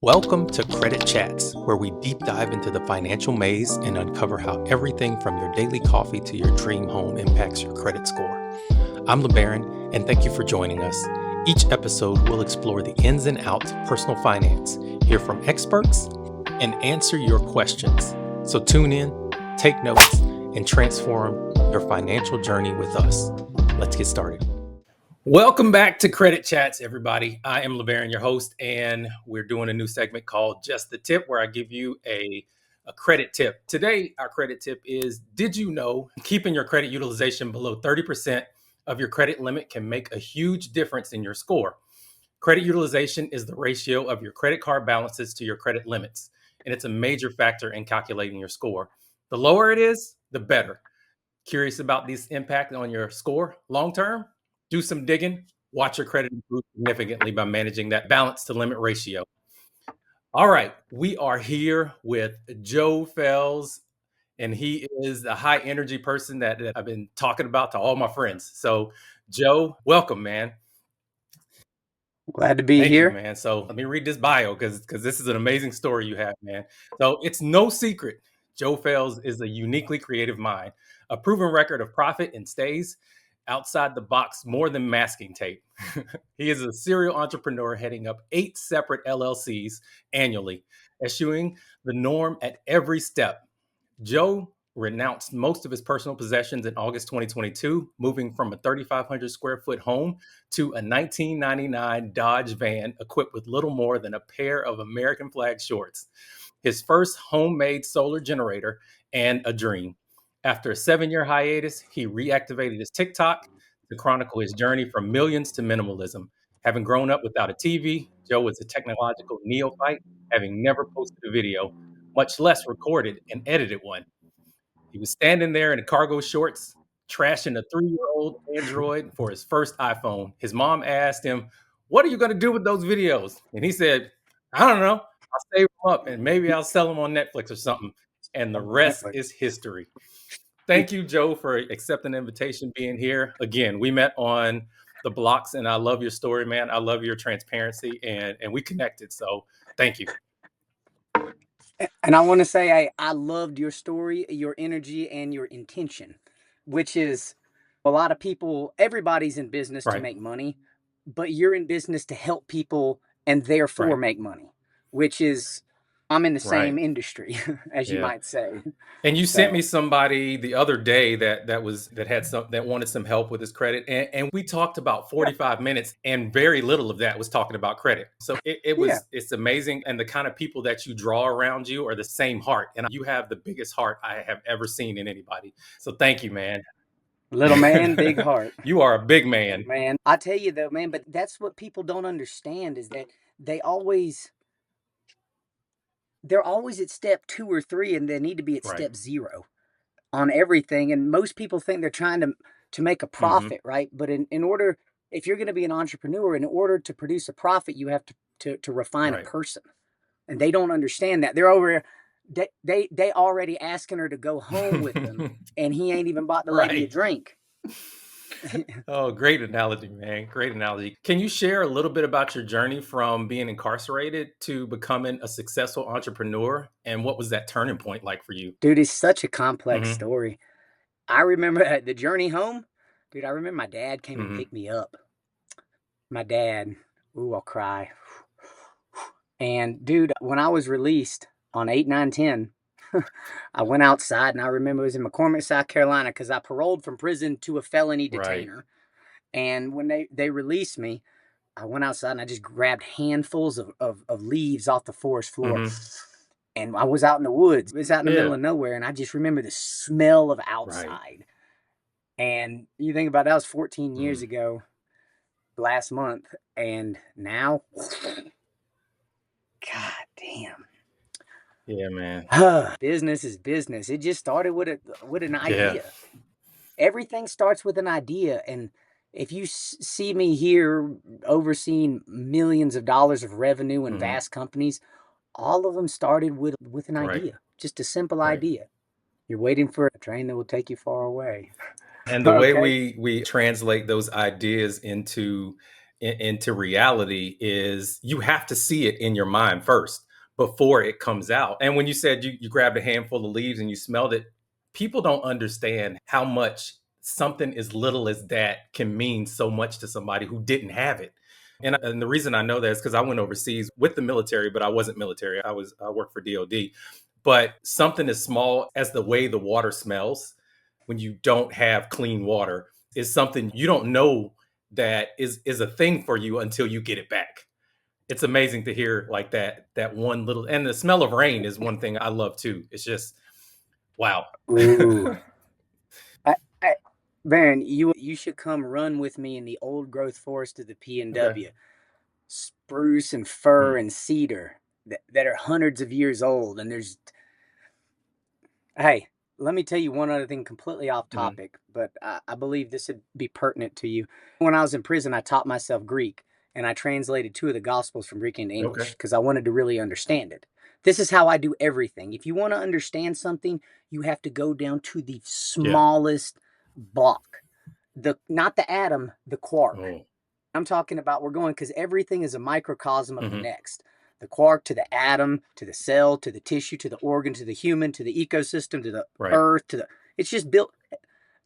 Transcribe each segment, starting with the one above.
Welcome to Credit Chats, where we deep dive into the financial maze and uncover how everything from your daily coffee to your dream home impacts your credit score. I'm LeBaron, and thank you for joining us. Each episode will explore the ins and outs of personal finance, hear from experts, and answer your questions. So tune in, take notes, and transform your financial journey with us. Let's get started. Welcome back to Credit Chats, everybody. I am LeBaron, your host, and we're doing a new segment called Just the Tip, where I give you a credit tip. Today, our credit tip is, did you know keeping your credit utilization below 30% of your credit limit can make a huge difference in your score? Credit utilization is the ratio of your credit card balances to your credit limits, and it's a major factor in calculating your score. The lower it is, the better. Curious about this impact on your score long term? Do some digging. Watch your credit improve significantly by managing that balance to limit ratio. All right, we are here with Joe Fells, and he is a high energy person that I've been talking about to all my friends. So, Joe, welcome, man. Glad to be Thank you, here. man. So let me read this bio because this is an amazing story you have, man. So it's no secret Joe Fells is a uniquely creative mind, a proven record of profit and stays outside the box more than masking tape. He is a serial entrepreneur heading up 8 separate LLCs annually, eschewing the norm at every step. Joe renounced most of his personal possessions in August 2022, moving from a 3,500 square foot home to a 1999 Dodge van equipped with little more than a pair of American flag shorts, his first homemade solar generator, and a dream. After a 7-year hiatus, he reactivated his TikTok to chronicle his journey from millions to minimalism. Having grown up without a TV, Joe was a technological neophyte, having never posted a video, much less recorded and edited one. He was standing there in cargo shorts, trashing a 3-year-old Android for his first iPhone. His mom asked him, "What are you going to do with those videos?" And he said, "I don't know. I'll save them up and maybe I'll sell them on Netflix or something." And the rest Netflix. is history. Thank you, Joe, for accepting the invitation, being here. Again, we met on the blocks, and I love your story, man. I love your transparency, and we connected. So thank you. And I want to say I loved your story, your energy, and your intention, which is a lot of people, everybody's in business to Right, make money, but you're in business to help people and therefore right, make money, which is, I'm in the right. same industry, as you Yeah. might say. And you sent me So, somebody the other day that had some that wanted some help with his credit, and we talked about yeah, 45 minutes, and very little of that was talking about credit. So yeah, it's amazing, and the kind of people that you draw around you are the same heart, and you have the biggest heart I have ever seen in anybody. So thank you, man. little man, big heart. You are a big man. Man, I tell you though, man, but that's what people don't understand is that they always they're always at step 2 or 3 and they need to be at Right. step 0 on everything, and most people think they're trying to make a Hmm. profit, right? But in order if you're gonna be an entrepreneur, in order to produce a profit, you have to refine a Right. person, and they don't understand that. They're over they already asking her to go home with them, and he ain't even bought the lady a Right. drink. Oh, great analogy, man. Great analogy. Can you share a little bit about your journey from being incarcerated to becoming a successful entrepreneur? And what was that turning point like for you? Dude, it's such a complex Hmm. story. I remember at the journey home, dude, I remember my dad came and Hmm. picked me up. My dad, ooh, I'll cry. And dude, when I was released on 8, 9, 10, I went outside and I remember it was in McCormick, South Carolina, because I paroled from prison to a felony Right. detainer. And when they released me, I went outside and I just grabbed handfuls of leaves off the forest floor. Hmm. And I was out in the woods. It was out in the middle Yeah. of nowhere. And I just remember the smell of Right. outside. And you think about that was 14 years Mm. ago last month. And now, God damn. Yeah, man. Business is business. It just started with an Yeah. idea. Everything starts with an idea, and if you see me here overseeing millions of dollars of revenue in Hmm. vast companies, all of them started with an Right. idea, just a simple Right. idea. You're waiting for a train that will take you far away. And the way Okay. we translate those ideas into into reality is you have to see it in your mind first before it comes out. And when you said you grabbed a handful of leaves and you smelled it, people don't understand how much something as little as that can mean so much to somebody who didn't have it. And the reason I know that is because I went overseas with the military, but I wasn't military. I worked for DOD. But something as small as the way the water smells when you don't have clean water is something you don't know that is a thing for you until you get it back. It's amazing to hear like that one little, and the smell of rain is one thing I love too. It's just wow. Ooh. Baron, you should come run with me in the old growth forest of the Okay. PNW. Spruce and fir Mm. and cedar that are hundreds of years old. And hey, let me tell you one other thing completely off Mm. topic, but I believe this would be pertinent to you. When I was in prison, I taught myself Greek and I translated 2 of the Gospels from Greek into Okay. English because I wanted to really understand it. This is how I do everything. If you want to understand something, you have to go down to the Yeah. smallest block, not the atom, the quark. Oh. I'm talking about we're going because everything is a microcosm of the Hmm. next. The quark to the atom, to the cell, to the tissue, to the organ, to the human, to the ecosystem, to the Right. earth, it's just built.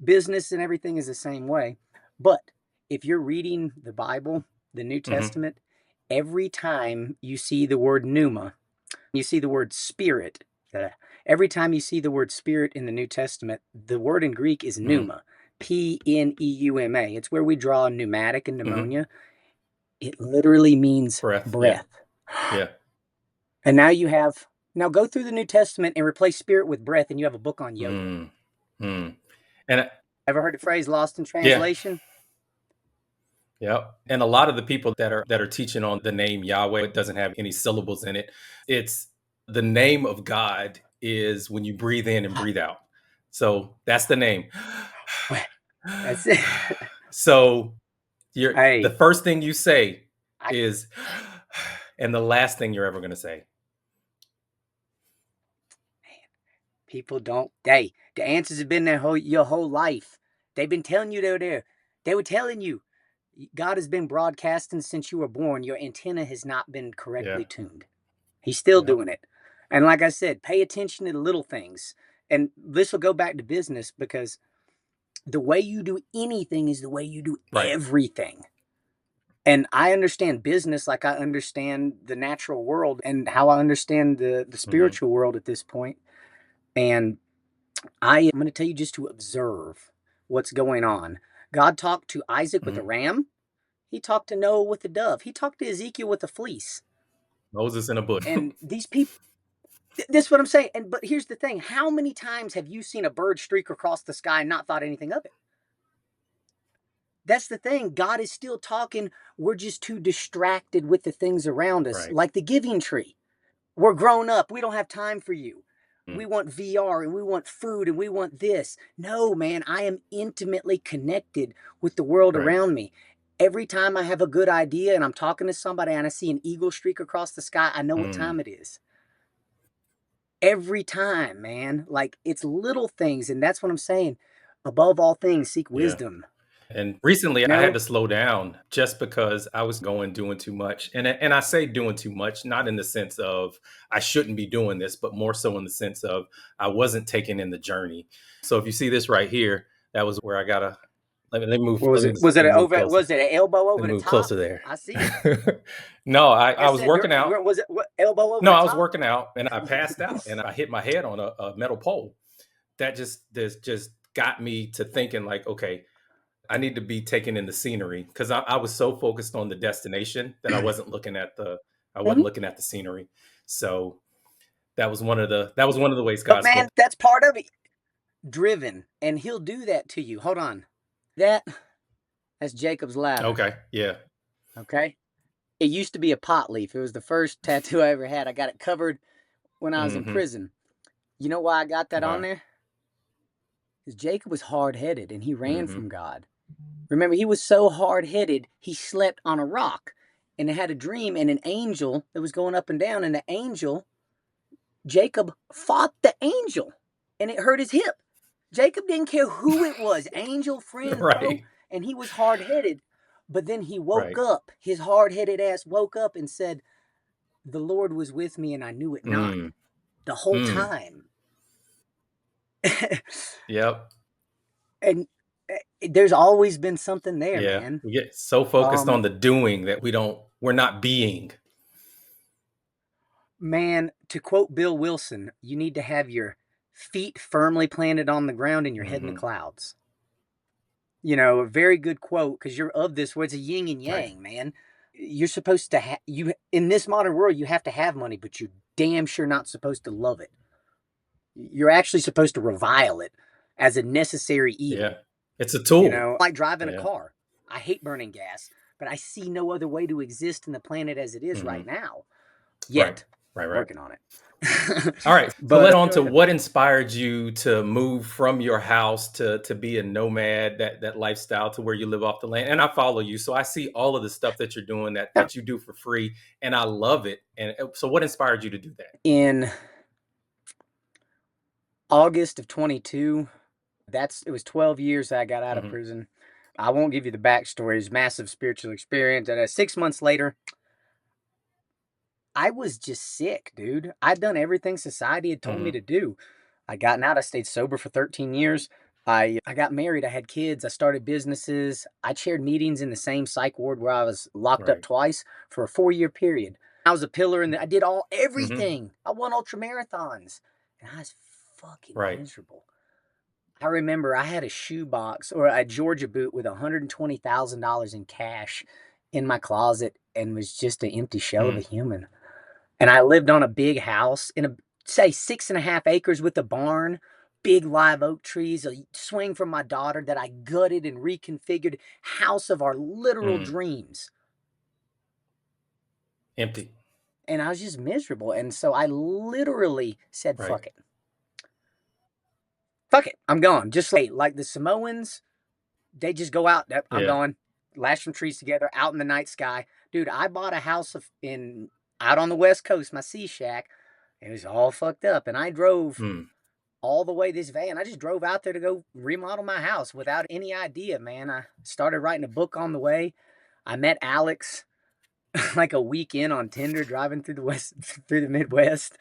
Business and everything is the same way. But if you're reading the Bible, the New Hmm. Testament, every time you see the word pneuma, you see the word spirit. Every time you see the word spirit in the New Testament, the word in Greek is Hmm. pneuma, Pneuma. It's where we draw pneumatic and Hmm. pneumonia. It literally means Breath. Yeah. breath. Yeah. And now go through the New Testament and replace spirit with breath, and you have a book on yoga. Mm. Mm. And Ever heard the phrase lost in yeah. translation? Yeah. And a lot of the people that are teaching on the name Yahweh, it doesn't have any syllables in it. It's the name of God is when you breathe in and breathe out. So that's the name. That's it. So the Hey, first thing you say I is, and the last thing you're ever going to say. people don't. Hey, the answers have been there your whole life. They've been telling you they're there. They were telling you God has been broadcasting since you were born. Your antenna has not been Yeah. correctly tuned. He's still Yep. doing it. And like I said, pay attention to the little things. And this will go back to business because the way you do anything is the way you do Right. everything. And I understand business like I understand the natural world and how I understand the Hmm. spiritual world at this point. And I'm going to tell you just to observe what's going on. God talked to Isaac with a Hmm. ram. He talked to Noah with a dove. He talked to Ezekiel with a fleece. Moses in a bush. And these people, this is what I'm saying. And but here's the thing: how many times have you seen a bird streak across the sky and not thought anything of it? That's the thing. God is still talking. We're just too distracted with the things around us, Right. like the giving tree. We're grown up. We don't have time for you. We Mm. want VR and we want food and we want this. No, man, I am intimately connected with the world Right. around me. Every time I have a good idea and I'm talking to somebody and I see an eagle streak across the sky, I know what Mm. time it is. Every time, man. Like it's little things. And that's what I'm saying. Above all things, seek Yeah. wisdom. And recently I had No, to slow down just because I was doing too much. And I say doing too much, not in the sense of I shouldn't be doing this, but more so in the sense of I wasn't taking in the journey. So if you see this right here, that was where I gotta let me move what was let me it? Was it let an me move over? closer. Was it an elbow Let over me the move top? closer there. I see it. No, Like I I was said, working out. was it elbow over No, the I was top? working out and I passed out and I hit my head on a metal pole. That just got me to thinking like, okay, I need to be taking in the scenery because I was so focused on the destination that I wasn't Mhm. looking at the scenery. So that was one of the ways But God man, spoke. that's part of it. Driven, and he'll do that to you. Hold on. That that's Jacob's ladder. Okay, yeah. Okay. It used to be a pot leaf. It was the first tattoo I ever had. I got it covered when I was in Hmm. prison. You know why I got that on Wow. there? Because Jacob was hard headed and he ran Hmm. from God. Remember, he was so hard headed, he slept on a rock and had a dream and an angel that was going up and down. And the angel, Jacob fought the angel and it hurt his hip. Jacob didn't care who it was, angel, friend, foe, Right. and he was hard headed. But then he woke Right. up, his hard-headed ass woke up and said, the Lord was with me and I knew it not Mm. the whole Mm. time. Yep. And there's always been something there, Yeah. man. We get so focused on the doing that we're not being. Man, to quote Bill Wilson, you need to have your feet firmly planted on the ground and your head in the Hmm. clouds. You know, a very good quote, because you're of this where it's a yin and Right. yang, man. You're supposed to have you in this modern world. You have to have money, but you're damn sure not supposed to love it. You're actually supposed to revile it as a necessary evil. Yeah. It's a You tool. know, like driving a Yeah. car. I hate burning gas, but I see no other way to exist in the planet as it is right Hmm. now. Right. Yet, Right. Right. working on it. All right. So But let's on go to ahead. what inspired you to move from your house to be a nomad, that lifestyle to where you live off the land. And I follow you. So I see all of the stuff that you're doing Yeah. that you do for free. And I love it. And so what inspired you to do that? In August of 22, it was 12 years I got out of Hmm. prison. I won't give you the backstory. It's massive spiritual experience. And 6 months later, I was just sick, dude. I'd done everything society had told me Hmm. to do. I gotten out. I stayed sober for 13 years. I got married. I had kids. I started businesses. I chaired meetings in the same psych ward where I was locked up Right. twice for a 4-year period. I was a pillar and I did Hmm. everything. I won ultra marathons and I was fucking Right. miserable. I remember I had a shoebox or a Georgia boot with $120,000 in cash in my closet and was just an empty shell of a Mm. human. And I lived on a big house in say 6.5 acres with a barn, big live oak trees, a swing from my daughter that I gutted and reconfigured, house of our literal Mm. dreams. Empty. And I was just miserable. And so I literally said, Right. fuck it. Fuck it. I'm gone. Just like the Samoans, they just go out. I'm Yeah. gone. Lash some trees together out in the night sky. Dude, I bought a house out on the West Coast, my sea shack. It was all fucked up. And I drove Mm. all the way this van. I just drove out there to go remodel my house without any idea, man. I started writing a book on the way. I met Alex like a weekend on Tinder driving through through the Midwest.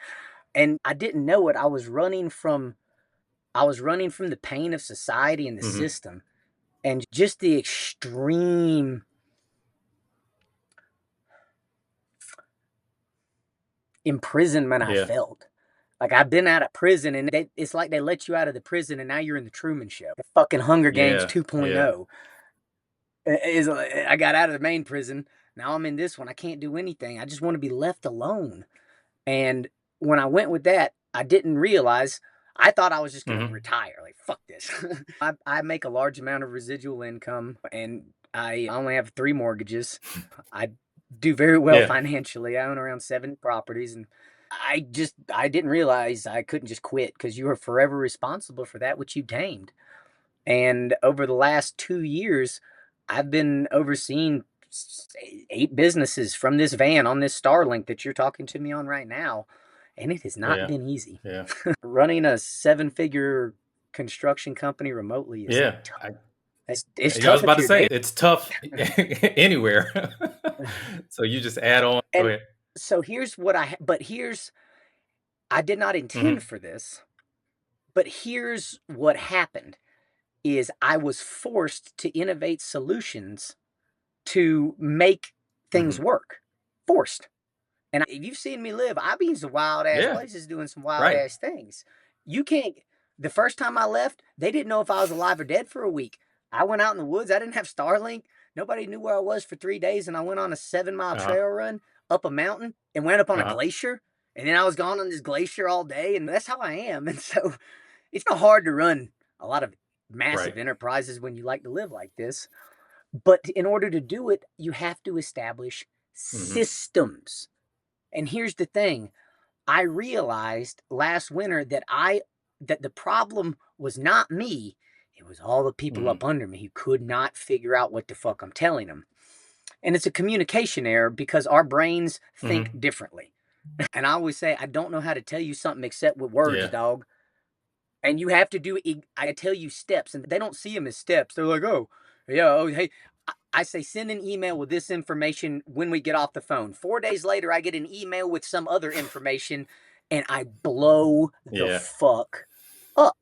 And I didn't know it. I was running from the pain of society and the Hmm. system and just the extreme imprisonment I Yeah. felt. Like I've been out of prison and it's like they let you out of the prison and now you're in the Truman Show. The fucking Hunger Games Yeah. Yeah. 2.0. I got out of the main prison. Now I'm in this one. I can't do anything. I just want to be left alone. And when I went with that, I didn't realize I thought I was just gonna Hmm. retire. Like fuck this. I make a large amount of residual income, and I only have 3 mortgages. I do very well Yeah. financially. I own around 7 properties, and I didn't realize I couldn't just quit because you are forever responsible for that which you tamed. And over the last 2 years, I've been overseeing 8 businesses from this van on this Starlink that you're talking to me on right now. And it has not Yeah. been easy. Yeah. Running a 7-figure construction company remotely is Yeah. tough. I, It's I tough was about if to you're say dating. it's tough anywhere. So you just add on. Go And ahead. so I did not intend Hmm. for this, but here's what happened is I was forced to innovate solutions to make things Hmm. work. Forced. And if you've seen me live, I've been some wild ass Yeah. places doing some wild Right. ass things. You can't. The first time I left, they didn't know if I was alive or dead for a week. I went out in the woods. I didn't have Starlink. Nobody knew where I was for 3 days. And I went on a 7-mile Uh-huh. trail run up a mountain and went up on a Uh-huh. glacier. And then I was gone on this glacier all day. And that's how I am. And so it's not hard to run a lot of Right. massive enterprises when you like to live like this. But in order to do it, you have to establish Hmm. systems. And here's the thing. I realized last winter that the problem was not me. It was all the people Hmm. up under me who could not figure out what the fuck I'm telling them. And it's a communication error because our brains think Hmm. differently. And I always say, I don't know how to tell you something except with words, Yeah. dog. And you have to do, I tell you steps, and they don't see them as steps. They're like, oh, yeah, oh, hey. I say, send an email with this information when we get off the phone. 4 days later, I get an email with some other information, and I blow the Yeah. fuck up.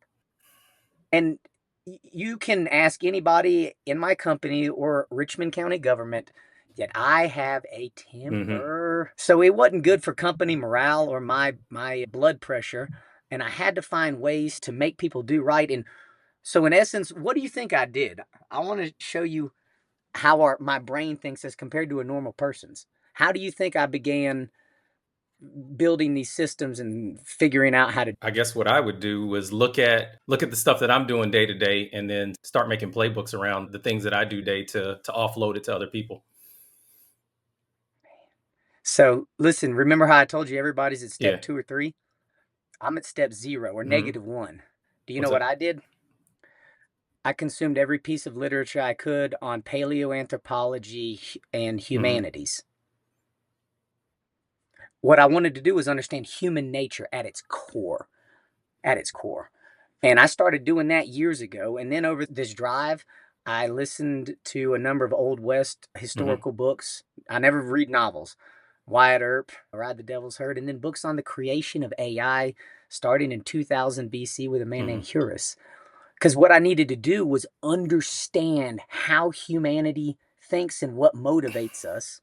And you can ask anybody in my company or Richmond County government that I have a temper. So it wasn't good for company morale or my blood pressure. And I had to find ways to make people do right. And so in essence, what do you think I did? I want to show you how my brain thinks as compared to a normal person's. How do you think I began building these systems and figuring out how to? I guess what I would do was look at the stuff that I'm doing day to day, and then start making playbooks around the things that I do day to offload it to other people. So listen, remember how I told you everybody's at step Yeah. 2 or 3? I'm at step 0 or -1. Do you know What's what that? I did? I consumed every piece of literature I could on paleoanthropology and humanities. What I wanted to do was understand human nature at its core. At its core. And I started doing that years ago. And then over this drive, I listened to a number of Old West historical books. I never read novels. Wyatt Earp, Ride the Devil's Herd, and then books on the creation of AI starting in 2000 BC with a man named Hurus. Because what I needed to do was understand how humanity thinks and what motivates us,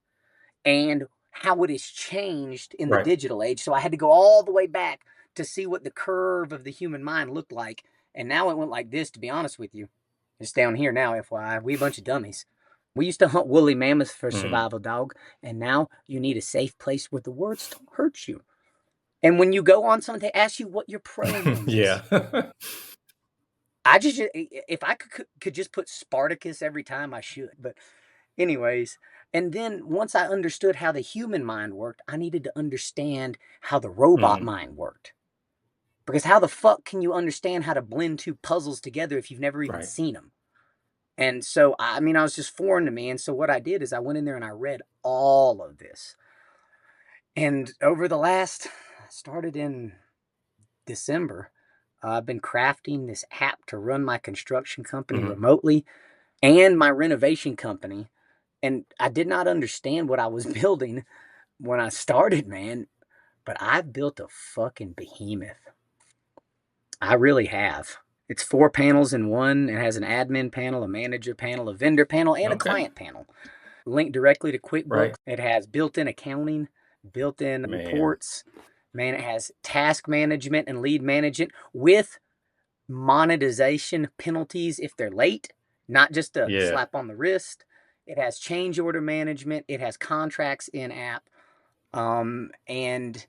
and how it has changed in the Right. digital age. So I had to go all the way back to see what the curve of the human mind looked like. And now it went like this, to be honest with you. It's down here now, FYI. We a bunch of dummies. We used to hunt woolly mammoths for survival, dog. And now you need a safe place where the words don't hurt you. And when you go on something, they ask you what your pronoun is. Yeah. I just, if I could just put Spartacus every time, I should. But anyways, and then once I understood how the human mind worked, I needed to understand how the robot mind worked. Because how the fuck can you understand how to blend two puzzles together if you've never even Right. seen them? And so, I mean, I was just foreign to me. And so what I did is I went in there and I read all of this. And over the last, started in December, I've been crafting this app to run my construction company remotely and my renovation company. And I did not understand what I was building when I started, man. But I've built a fucking behemoth. I really have. It's 4 panels in one. It has an admin panel, a manager panel, a vendor panel, and a Okay. client panel. Linked directly to QuickBooks. Right. It has built-in accounting, built-in Man. reports. Man, it has task management and lead management with monetization penalties if they're late, not just a slap on the wrist. It has change order management. It has contracts in app. And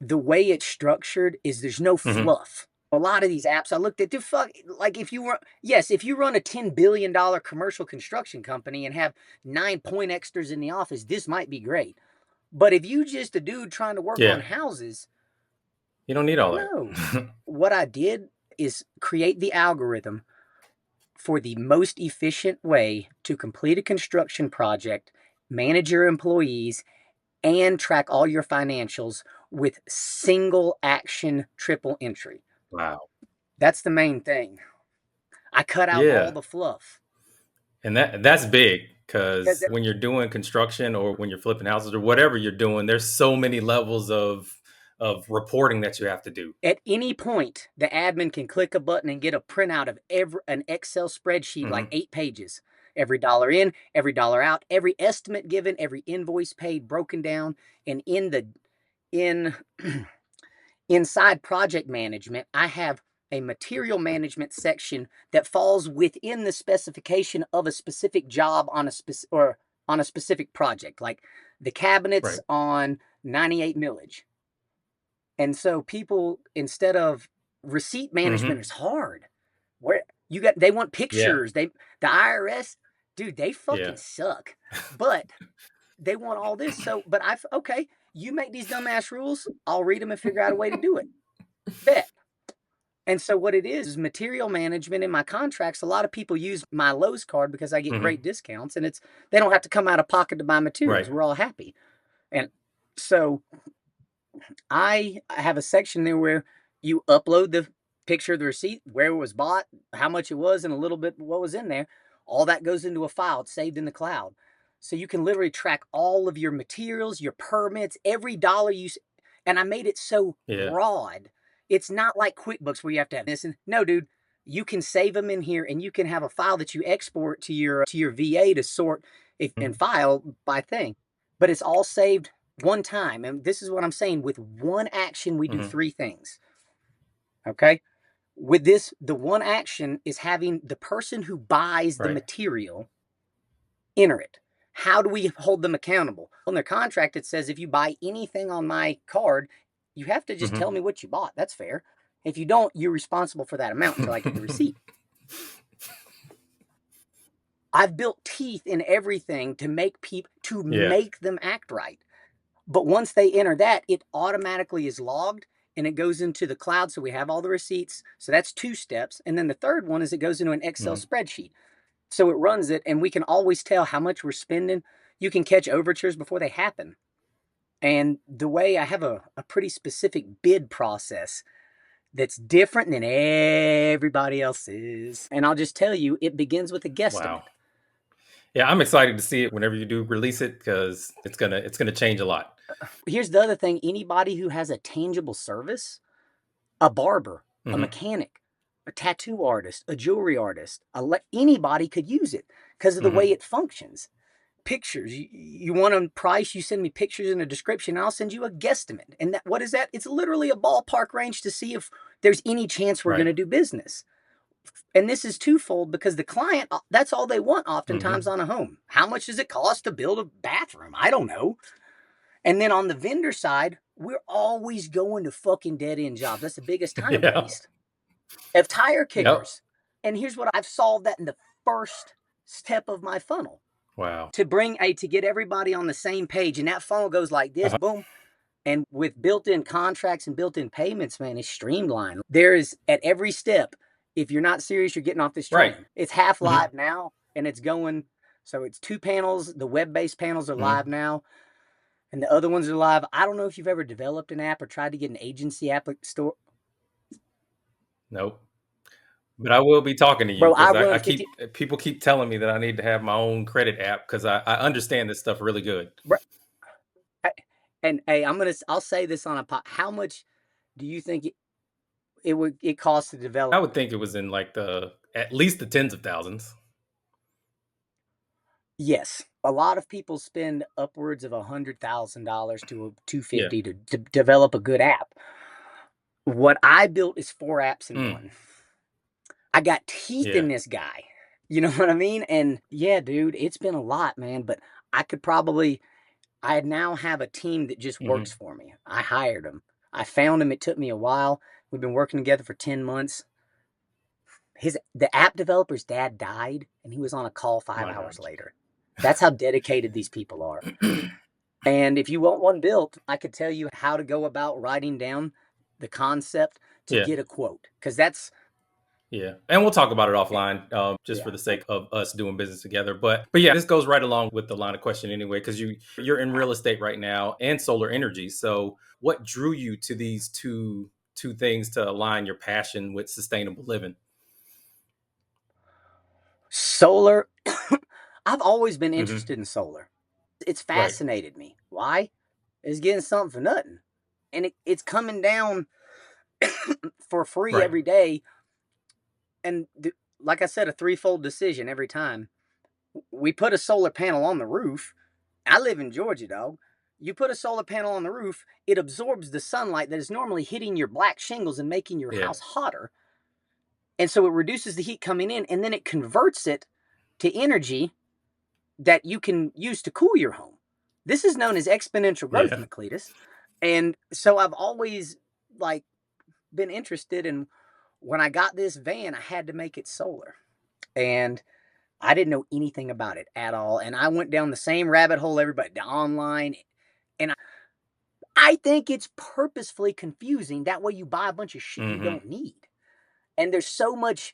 the way it's structured is there's no fluff. A lot of these apps I looked at, like if you run a $10 billion commercial construction company and have 9 point extras in the office, this might be great. But if you just a dude trying to work on houses, you don't need all no. that. What I did is create the algorithm for the most efficient way to complete a construction project, manage your employees, and track all your financials with single action triple entry. Wow. That's the main thing. I cut out all the fluff. And that's big, Because because when you're doing construction or when you're flipping houses or whatever you're doing, there's so many levels of reporting that you have to do. at any point, the admin can click a button and get a printout of an Excel spreadsheet, like 8 pages. Every dollar in, every dollar out, every estimate given, every invoice paid, broken down. And inside project management, I have a material management section that falls within the specification of a specific job on a specific project, like the cabinets on 98 millage. And so people, instead of receipt management is hard. Where they want pictures. The IRS, dude, they fucking suck. But they want all this. So, but okay, you make these dumbass rules, I'll read them and figure out a way to do it. Bet. And so what it is material management in my contracts. A lot of people use my Lowe's card because I get great discounts, and they don't have to come out of pocket to buy materials. We're all happy. And so I have a section there where you upload the picture of the receipt, where it was bought, how much it was, and a little bit what was in there. All that goes into a file. It's saved in the cloud. So you can literally track all of your materials, your permits, every dollar you. And I made it so broad. It's not like QuickBooks where you have to have this. And no, dude, you can save them in here, and you can have a file that you export to your VA to sort and file by thing. But it's all saved one time. And this is what I'm saying. With one action, we do three things. Okay? With this, the one action is having the person who buys the material enter it. How do we hold them accountable? On their contract, it says if you buy anything on my card, you have to just tell me what you bought. That's fair. If you don't, you're responsible for that amount until I get the receipt. I've built teeth in everything to make make them act right. But once they enter that, it automatically is logged and it goes into the cloud. So we have all the receipts. So that's 2 steps. And then the third one is it goes into an Excel spreadsheet. So it runs it, and we can always tell how much we're spending. You can catch overtures before they happen. And the way I have a pretty specific bid process that's different than everybody else's. And I'll just tell you, it begins with a guesstimate. Wow. Yeah, I'm excited to see it whenever you do release it, because it's gonna change a lot. Here's the other thing. Anybody who has a tangible service, a barber, a mechanic, a tattoo artist, a jewelry artist, anybody could use it because of the way it functions. Pictures, you want a price, you send me pictures and a description, and I'll send you a guesstimate. And what is that? It's literally a ballpark range to see if there's any chance we're going to do business. And this is twofold, because the client, that's all they want oftentimes on a home. How much does it cost to build a bathroom? I don't know. And then on the vendor side, we're always going to fucking dead-end jobs. That's the biggest time waste. Of tire kickers. And here's what I've solved that in the first step of my funnel. Wow. To get everybody on the same page. And that funnel goes like this, boom. And with built-in contracts and built-in payments, man, it's streamlined. There is, at every step, if you're not serious, you're getting off this train. It's half live now, and it's going. So it's 2 panels. The web-based panels are live now, and the other ones are live. I don't know if you've ever developed an app or tried to get an agency app store. Nope. But I will be talking to you, because people keep telling me that I need to have my own credit app, because I understand this stuff really good. And hey, I'll say this on a pot. How much do you think it costs to develop? I would think it was in like at least the tens of thousands. Yes, a lot of people spend upwards of $100,000 to $250 to develop a good app. What I built is 4 apps in one. I got teeth in this guy. You know what I mean? And yeah, dude, it's been a lot, man. But I now have a team that just works for me. I hired them. I found him. It took me a while. We've been working together for 10 months. The app developer's dad died, and he was on a call 5 hours later. That's how dedicated these people are. And if you want one built, I could tell you how to go about writing down the concept to get a quote. Because that's... Yeah. And we'll talk about it offline, just for the sake of us doing business together. But yeah, this goes right along with the line of question anyway, because you're in real estate right now and solar energy. So what drew you to these two things to align your passion with sustainable living? Solar. I've always been interested in solar. It's fascinated me. Why? It's getting something for nothing. And it's coming down for free every day. And like I said, a 3-fold decision every time. We put a solar panel on the roof. I live in Georgia, dog. You put a solar panel on the roof, it absorbs the sunlight that is normally hitting your black shingles and making your house hotter. And so it reduces the heat coming in, and then it converts it to energy that you can use to cool your home. This is known as exponential growth, Macletus. And so I've always been interested in, when I got this van, I had to make it solar. And I didn't know anything about it at all. And I went down the same rabbit hole everybody online. And I think it's purposefully confusing. That way you buy a bunch of shit you don't need. And there's so much,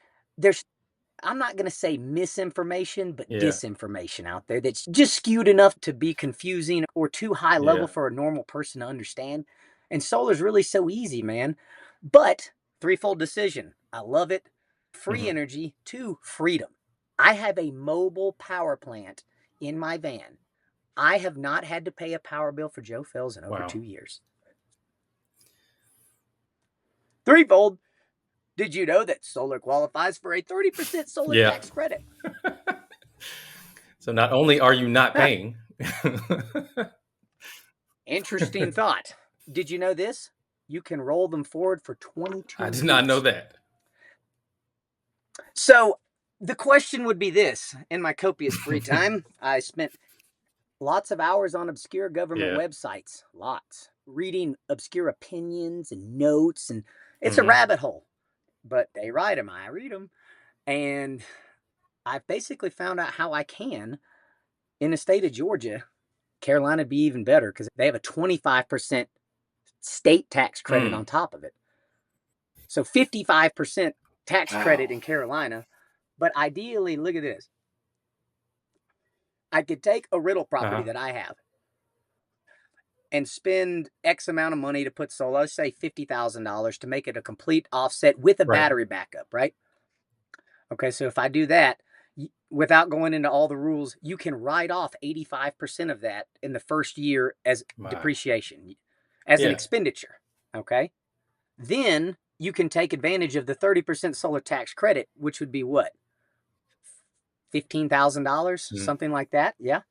I'm not going to say misinformation, but disinformation out there that's just skewed enough to be confusing or too high level for a normal person to understand. And solar's really so easy, man. But 3-fold decision. I love it. Free energy. 2, freedom. I have a mobile power plant in my van. I have not had to pay a power bill for Joe Fells in over 2 years. Threefold. Did you know that solar qualifies for a 30% solar tax credit? So not only are you not paying. Interesting thought. Did you know this? You can roll them forward for 22 I years. did not know that. So the question would be this. In my copious free time, I spent lots of hours on obscure government websites, lots, reading obscure opinions and notes, and it's a rabbit hole. But they write them, I read them, and I've basically found out how I can, in the state of Georgia, Carolina would be even better because they have a 25% state tax credit on top of it. So 55% tax credit in Carolina. But ideally, look at this. I could take a rental property that I have and spend X amount of money to put solar, let's say $50,000 to make it a complete offset with a battery backup, right? Okay, so if I do that, without going into all the rules, you can write off 85% of that in the first year as depreciation, as an expenditure, okay? Then you can take advantage of the 30% solar tax credit, which would be what? $15,000, something like that, yeah?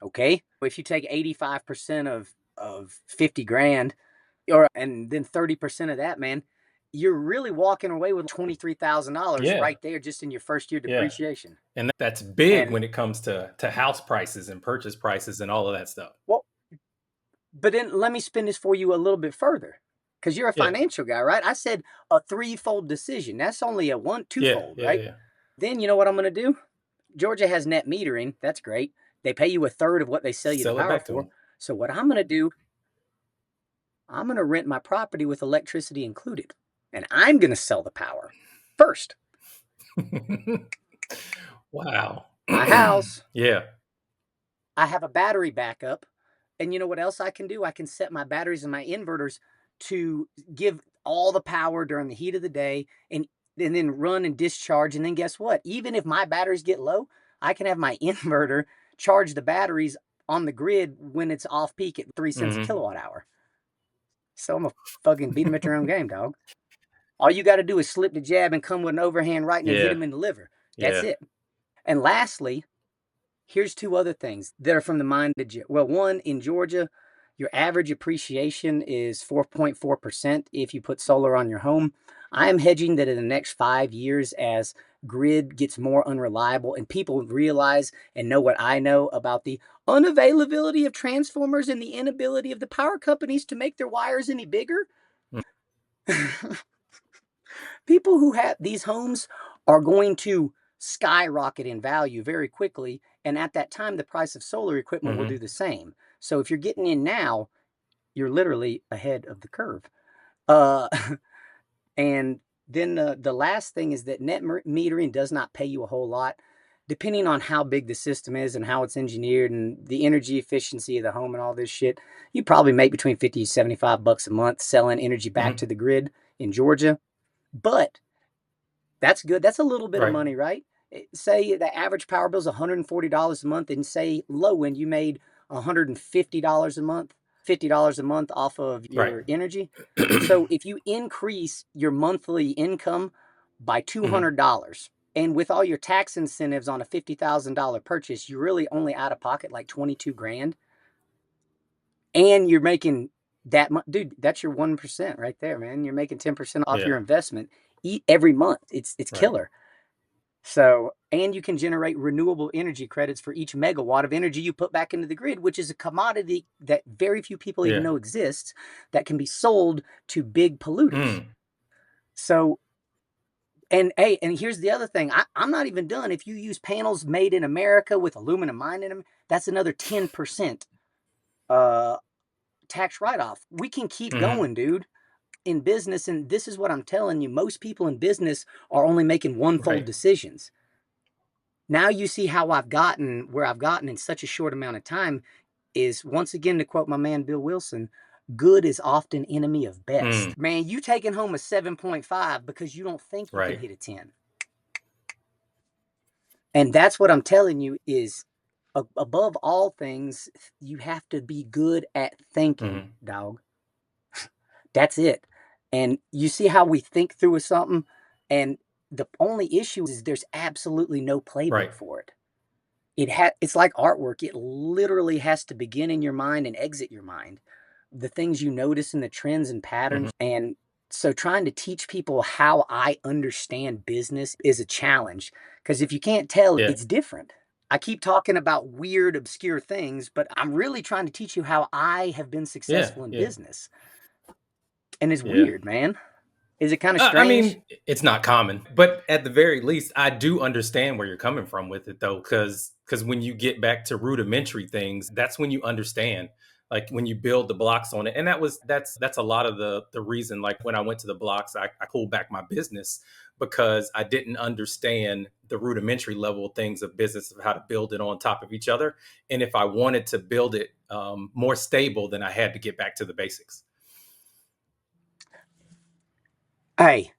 Okay, if you take 85% of 50 grand, and then 30% of that, man, you're really walking away with $23,000 right there just in your first year depreciation. And that's big when it comes to house prices and purchase prices and all of that stuff. Well, but then let me spin this for you a little bit further, because you're a financial guy, right? I said a threefold decision. That's only a twofold, right? Yeah. Then you know what I'm going to do? Georgia has net metering. That's great. They pay you a third of what they sell you the power for. So what I'm going to do, I'm going to rent my property with electricity included, and I'm going to sell the power first. Wow. My house. Yeah. I have a battery backup, and you know what else I can do? I can set my batteries and my inverters to give all the power during the heat of the day, and then run and discharge. And then guess what? Even if my batteries get low, I can have my inverter charge the batteries on the grid when it's off peak at 3 cents a kilowatt hour. So I'm a fucking beat them at their own game, dog. All you got to do is slip the jab and come with an overhand right and then hit them in the liver. That's it. And lastly, here's two other things that are from the mind of well, one, in Georgia, your average appreciation is 4.4% if you put solar on your home. I am hedging that in the next 5 years, as grid gets more unreliable and people realize and know what I know about the unavailability of transformers and the inability of the power companies to make their wires any bigger. People who have these homes are going to skyrocket in value very quickly. And at that time, the price of solar equipment will do the same. So if you're getting in now, you're literally ahead of the curve. And then the last thing is that net metering does not pay you a whole lot. Depending on how big the system is and how it's engineered and the energy efficiency of the home and all this shit, you probably make between $50 and $75 a month selling energy back to the grid in Georgia. But that's good. That's a little bit of money, right? Say the average power bill is $140 a month, and say low end you made $150 a month, $50 a month off of your energy. So if you increase your monthly income by $200, and with all your tax incentives on a $50,000 purchase, you're really only out of pocket like 22 grand. And you're making that much, dude, that's your 1% right there, man. You're making 10% off your investment every month. It's killer. So, and you can generate renewable energy credits for each megawatt of energy you put back into the grid, which is a commodity that very few people even know exists, that can be sold to big polluters. So, and hey, and here's the other thing. I'm not even done. If you use panels made in America with aluminum mined in them, that's another 10% tax write-off. We can keep going, dude, in business. And this is what I'm telling you. Most people in business are only making one-fold decisions. Now you see how I've gotten where I've gotten in such a short amount of time is, once again, to quote my man Bill Wilson, good is often enemy of best. Man, you taking home a 7.5 because you don't think you can hit a 10. And that's what I'm telling you is above all things, you have to be good at thinking, dog. That's it. And you see how we think through something, and the only issue is there's absolutely no playbook Right. for it. It's like artwork. It literally has to begin in your mind and exit your mind. The things you notice and the trends and patterns. And so trying to teach people how I understand business is a challenge, because if you can't tell, Yeah. it's different. I keep talking about weird, obscure things, but I'm really trying to teach you how I have been Yeah. successful in Yeah. business. And it's Yeah. weird, man. Is it kind of I strange? mean, it's not common, but at the very least, I do understand where you're coming from with it, though, because when you get back to rudimentary things, that's when you understand, like when you build the blocks on it. And that's a lot of the reason. Like when I went to the blocks, I pulled back my business because I didn't understand the rudimentary level things of business, of how to build it on top of each other. And if I wanted to build it more stable, then I had to get back to the basics. Hey,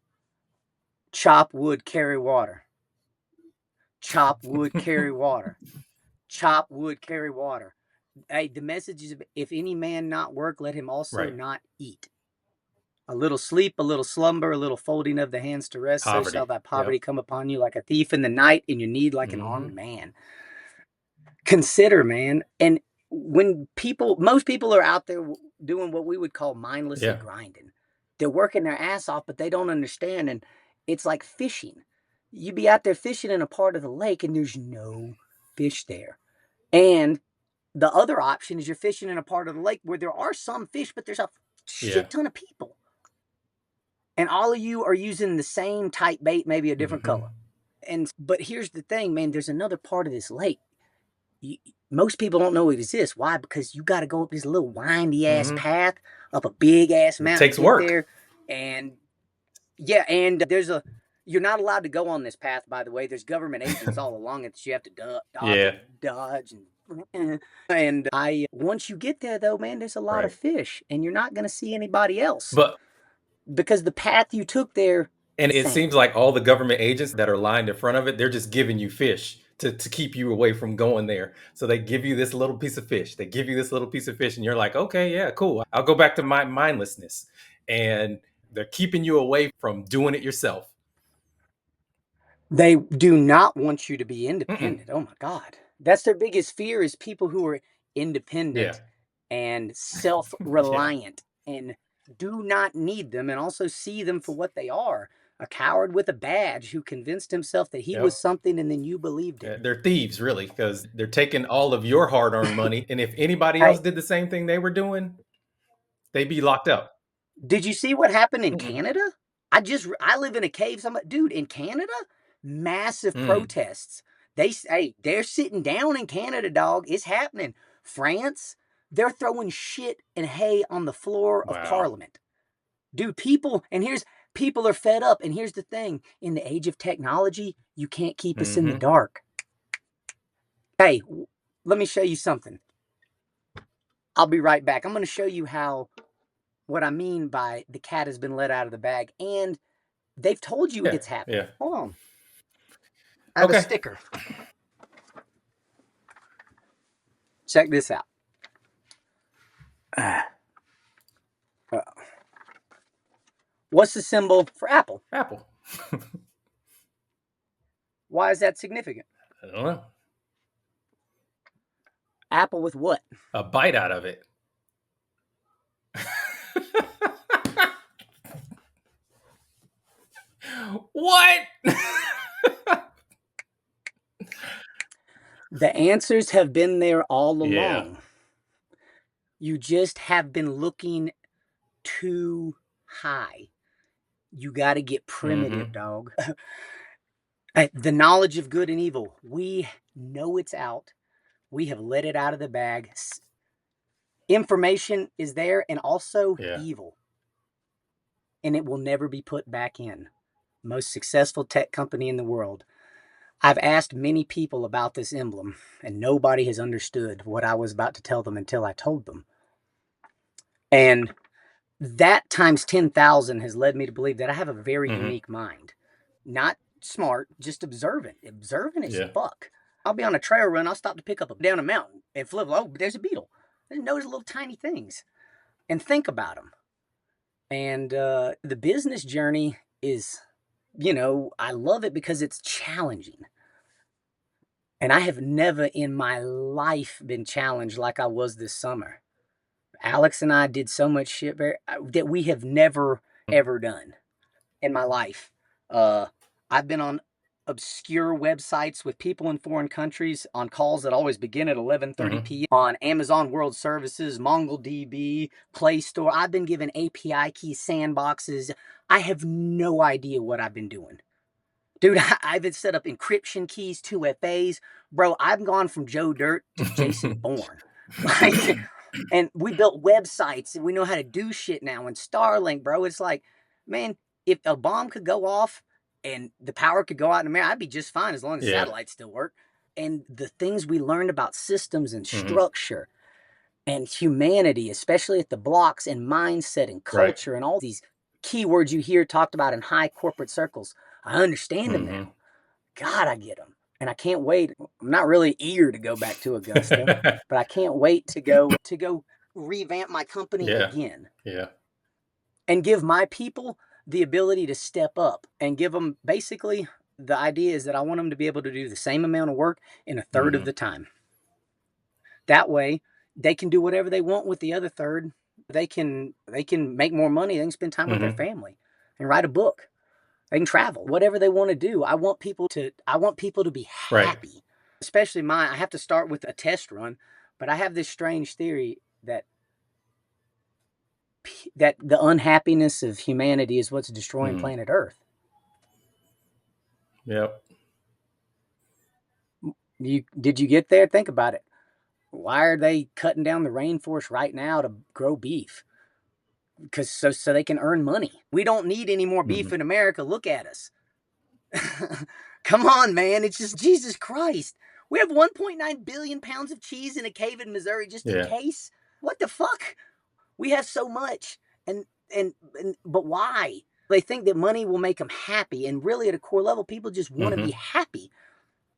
chop wood, carry water. Chop wood, carry water. Chop wood, carry water. Hey, the message is, if any man not work, let him also Right. not eat. A little sleep, a little slumber, a little folding of the hands to rest, so shall Poverty. thy poverty Yep. come upon you like a thief in the night, and your need like an armed Hmm. man. Consider, man. And when most people are out there doing what we would call mindlessly Yeah. grinding. They're working their ass off, but they don't understand. And it's like fishing. You be out there fishing in a part of the lake, and there's no fish there. And the other option is you're fishing in a part of the lake where there are some fish, but there's a Yeah. shit ton of people. And all of you are using the same type bait, maybe a different Hmm. color. But here's the thing, man, there's another part of this lake. You, most people don't know it exists. Why? Because you got to go up this little windy ass Hmm. path up a big ass It mountain to takes get work. there. And yeah, and you're not allowed to go on this path, by the way. There's government agents all along it that you have to Yeah. dodge and I once you get there though, man, there's a lot of Right. fish, and you're not going to see anybody else But because the path you took there and it seems sank. like all the government agents that are lined in front of it, they're just giving you fish to keep you away from going there. So they give you this little piece of fish. They give you this little piece of fish, and you're like, okay, yeah, cool. I'll go back to my mindlessness. And they're keeping you away from doing it yourself. They do not want you to be Mm-mm. independent. Oh my God. That's their biggest fear, is people who are Yeah. independent and Yeah. self-reliant and do not need them, and also see them for what they are, a coward with a badge who convinced himself that he was Yep. something and then you believed it. They're thieves, really, because they're taking all of your hard earned money. And if anybody else Hey, did the same thing they were doing, they'd be locked up. did you see what happened in Mm-mm. Canada? I live in a cave. Dude, in Canada, massive Mm. protests. They're sitting down in Canada, dog. It's happening. France, they're throwing shit and hay on the floor of Wow. Parliament. Dude, people are fed up. And here's the thing: in the age of technology, you can't keep us in the Hmm. dark. Hey, let me show you something. I'll be right back. I'm going to show you how what I mean by the cat has been let out of the bag, and they've told you Yeah. it's happening. Yeah. Hold on. I have a Okay. sticker. Check this out. Uh, what's the symbol for Apple? Apple. Why is that significant? I don't know. Apple with what? A bite out of it. What? The answers have been there all Yeah. along. You just have been looking too high. You got to get primitive, Hmm. dog. The knowledge of good and evil, we know it's out. We have let it out of the bag. Information is there, and also Yeah. evil, and it will never be put back in. Most successful tech company in the world. I've asked many people about this emblem, and nobody has understood what I was about to tell them until I told them. And that times 10,000 has led me to believe that I have a very Hmm. unique mind. Not smart, just observant as Yeah. fuck. I'll be on a trail run. I'll stop to pick up down a mountain and flip. Oh, there's a beetle. I didn't notice little tiny things and think about them. And the business journey is, I love it because it's challenging. And I have never in my life been challenged like I was this summer. Alex and I did so much shit that we have never, ever done in my life. I've been on obscure websites with people in foreign countries on calls that always begin at 11:30 p.m. on Amazon World Services, MongoDB, Play Store. I've been given API key sandboxes. I have no idea what I've been doing. Dude, I've been set up encryption keys, 2FAs. Bro, I've gone from Joe Dirt to Jason Bourne. Like, and we built websites and we know how to do shit now. And Starlink, bro, it's like, man, if a bomb could go off and the power could go out in America, I'd be just fine as long as satellites still work. And the things we learned about systems and structure and humanity, especially at the blocks and mindset and culture and all these keywords you hear talked about in high corporate circles, I understand them now. God, I get them. And I can't wait. I'm not really eager to go back to Augusta, but I can't wait to go revamp my company again. Yeah. And give my people the ability to step up and give them basically the idea is that I want them to be able to do the same amount of work in a third of the time. That way they can do whatever they want with the other third. They can make more money. They can spend time with their family and write a book. They can travel, whatever they want to do. I want people to be happy, especially I have to start with a test run, but I have this strange theory that the unhappiness of humanity is what's destroying planet Earth. Yep. Did you get there? Think about it. Why are they cutting down the rainforest right now to grow beef? Because so they can earn money. We don't need any more beef in America. Look at us. Come on, man. It's just Jesus Christ. We have 1.9 billion pounds of cheese in a cave in Missouri just in case. What the fuck? We have so much. But why? They think that money will make them happy. And really at a core level, people just want to be happy.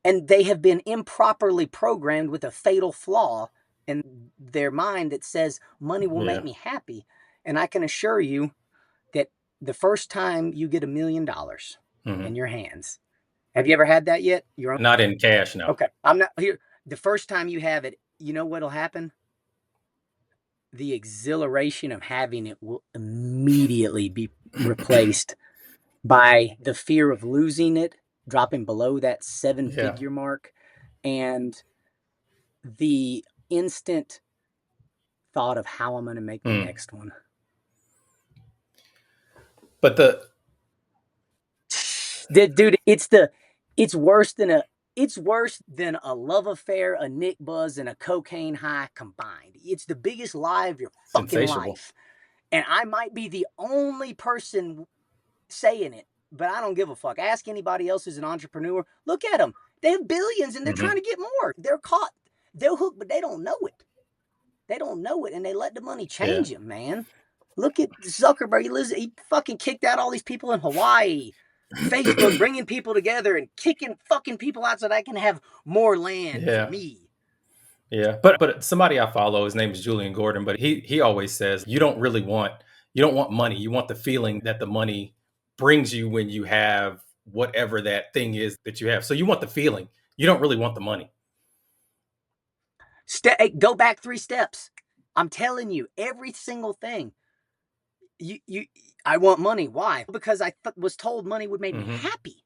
And they have been improperly programmed with a fatal flaw in their mind that says money will make me happy. And I can assure you that the first time you get $1 million in your hands, have you ever had that yet? Not in cash, no. Okay. I'm not here. The first time you have it, you know what'll happen? The exhilaration of having it will immediately be replaced by the fear of losing it, dropping below that 7-figure mark, and the instant thought of how I'm going to make the next one. But dude, it's worse than a love affair, a Nick buzz, and a cocaine high combined. It's the biggest lie of your fucking life. And I might be the only person saying it, but I don't give a fuck. Ask anybody else who's an entrepreneur. Look at them. They have billions and they're trying to get more. They're caught. They're hooked, but they don't know it. They don't know it, and they let the money change them, man. Look at Zuckerberg. He fucking kicked out all these people in Hawaii. Facebook bringing people together and kicking fucking people out so they can have more land for me. Yeah, but somebody I follow, his name is Julian Gordon, but he always says you don't want money. You want the feeling that the money brings you when you have whatever that thing is that you have. So you want the feeling. You don't really want the money. Go back 3 steps. I'm telling you, every single thing. I want money. Why? Because I was told money would make me happy.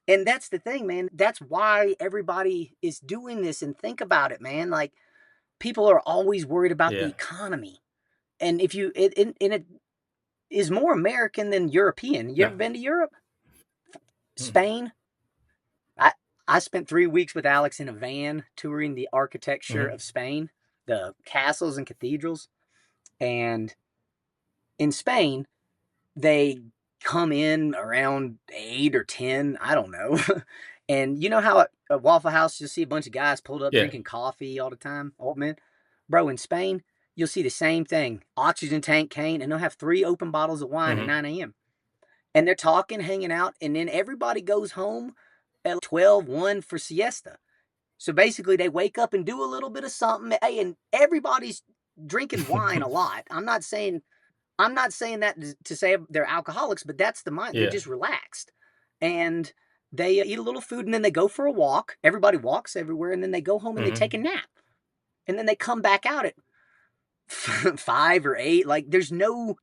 And that's the thing, man. That's why everybody is doing this. And think about it, man. Like, people are always worried about the economy. And if it is more American than European. You ever been to Europe? Spain? I spent 3 weeks with Alex in a van touring the architecture of Spain, the castles and cathedrals. And in Spain, they come in around 8 or 10, I don't know. And you know how at Waffle House you'll see a bunch of guys pulled up drinking coffee all the time, old men? Bro, in Spain, you'll see the same thing. Oxygen tank cane, and they'll have 3 open bottles of wine at 9 a.m. and they're talking, hanging out, and then everybody goes home at 12, 1 for siesta. So basically, they wake up and do a little bit of something. Hey, and everybody's drinking wine a lot. I'm not saying that to say they're alcoholics, but that's the mind. They're Yeah. just relaxed, and they eat a little food, and then they go for a walk. Everybody walks everywhere, and then they go home and they take a nap, and then they come back out at 5 or 8. Like there's no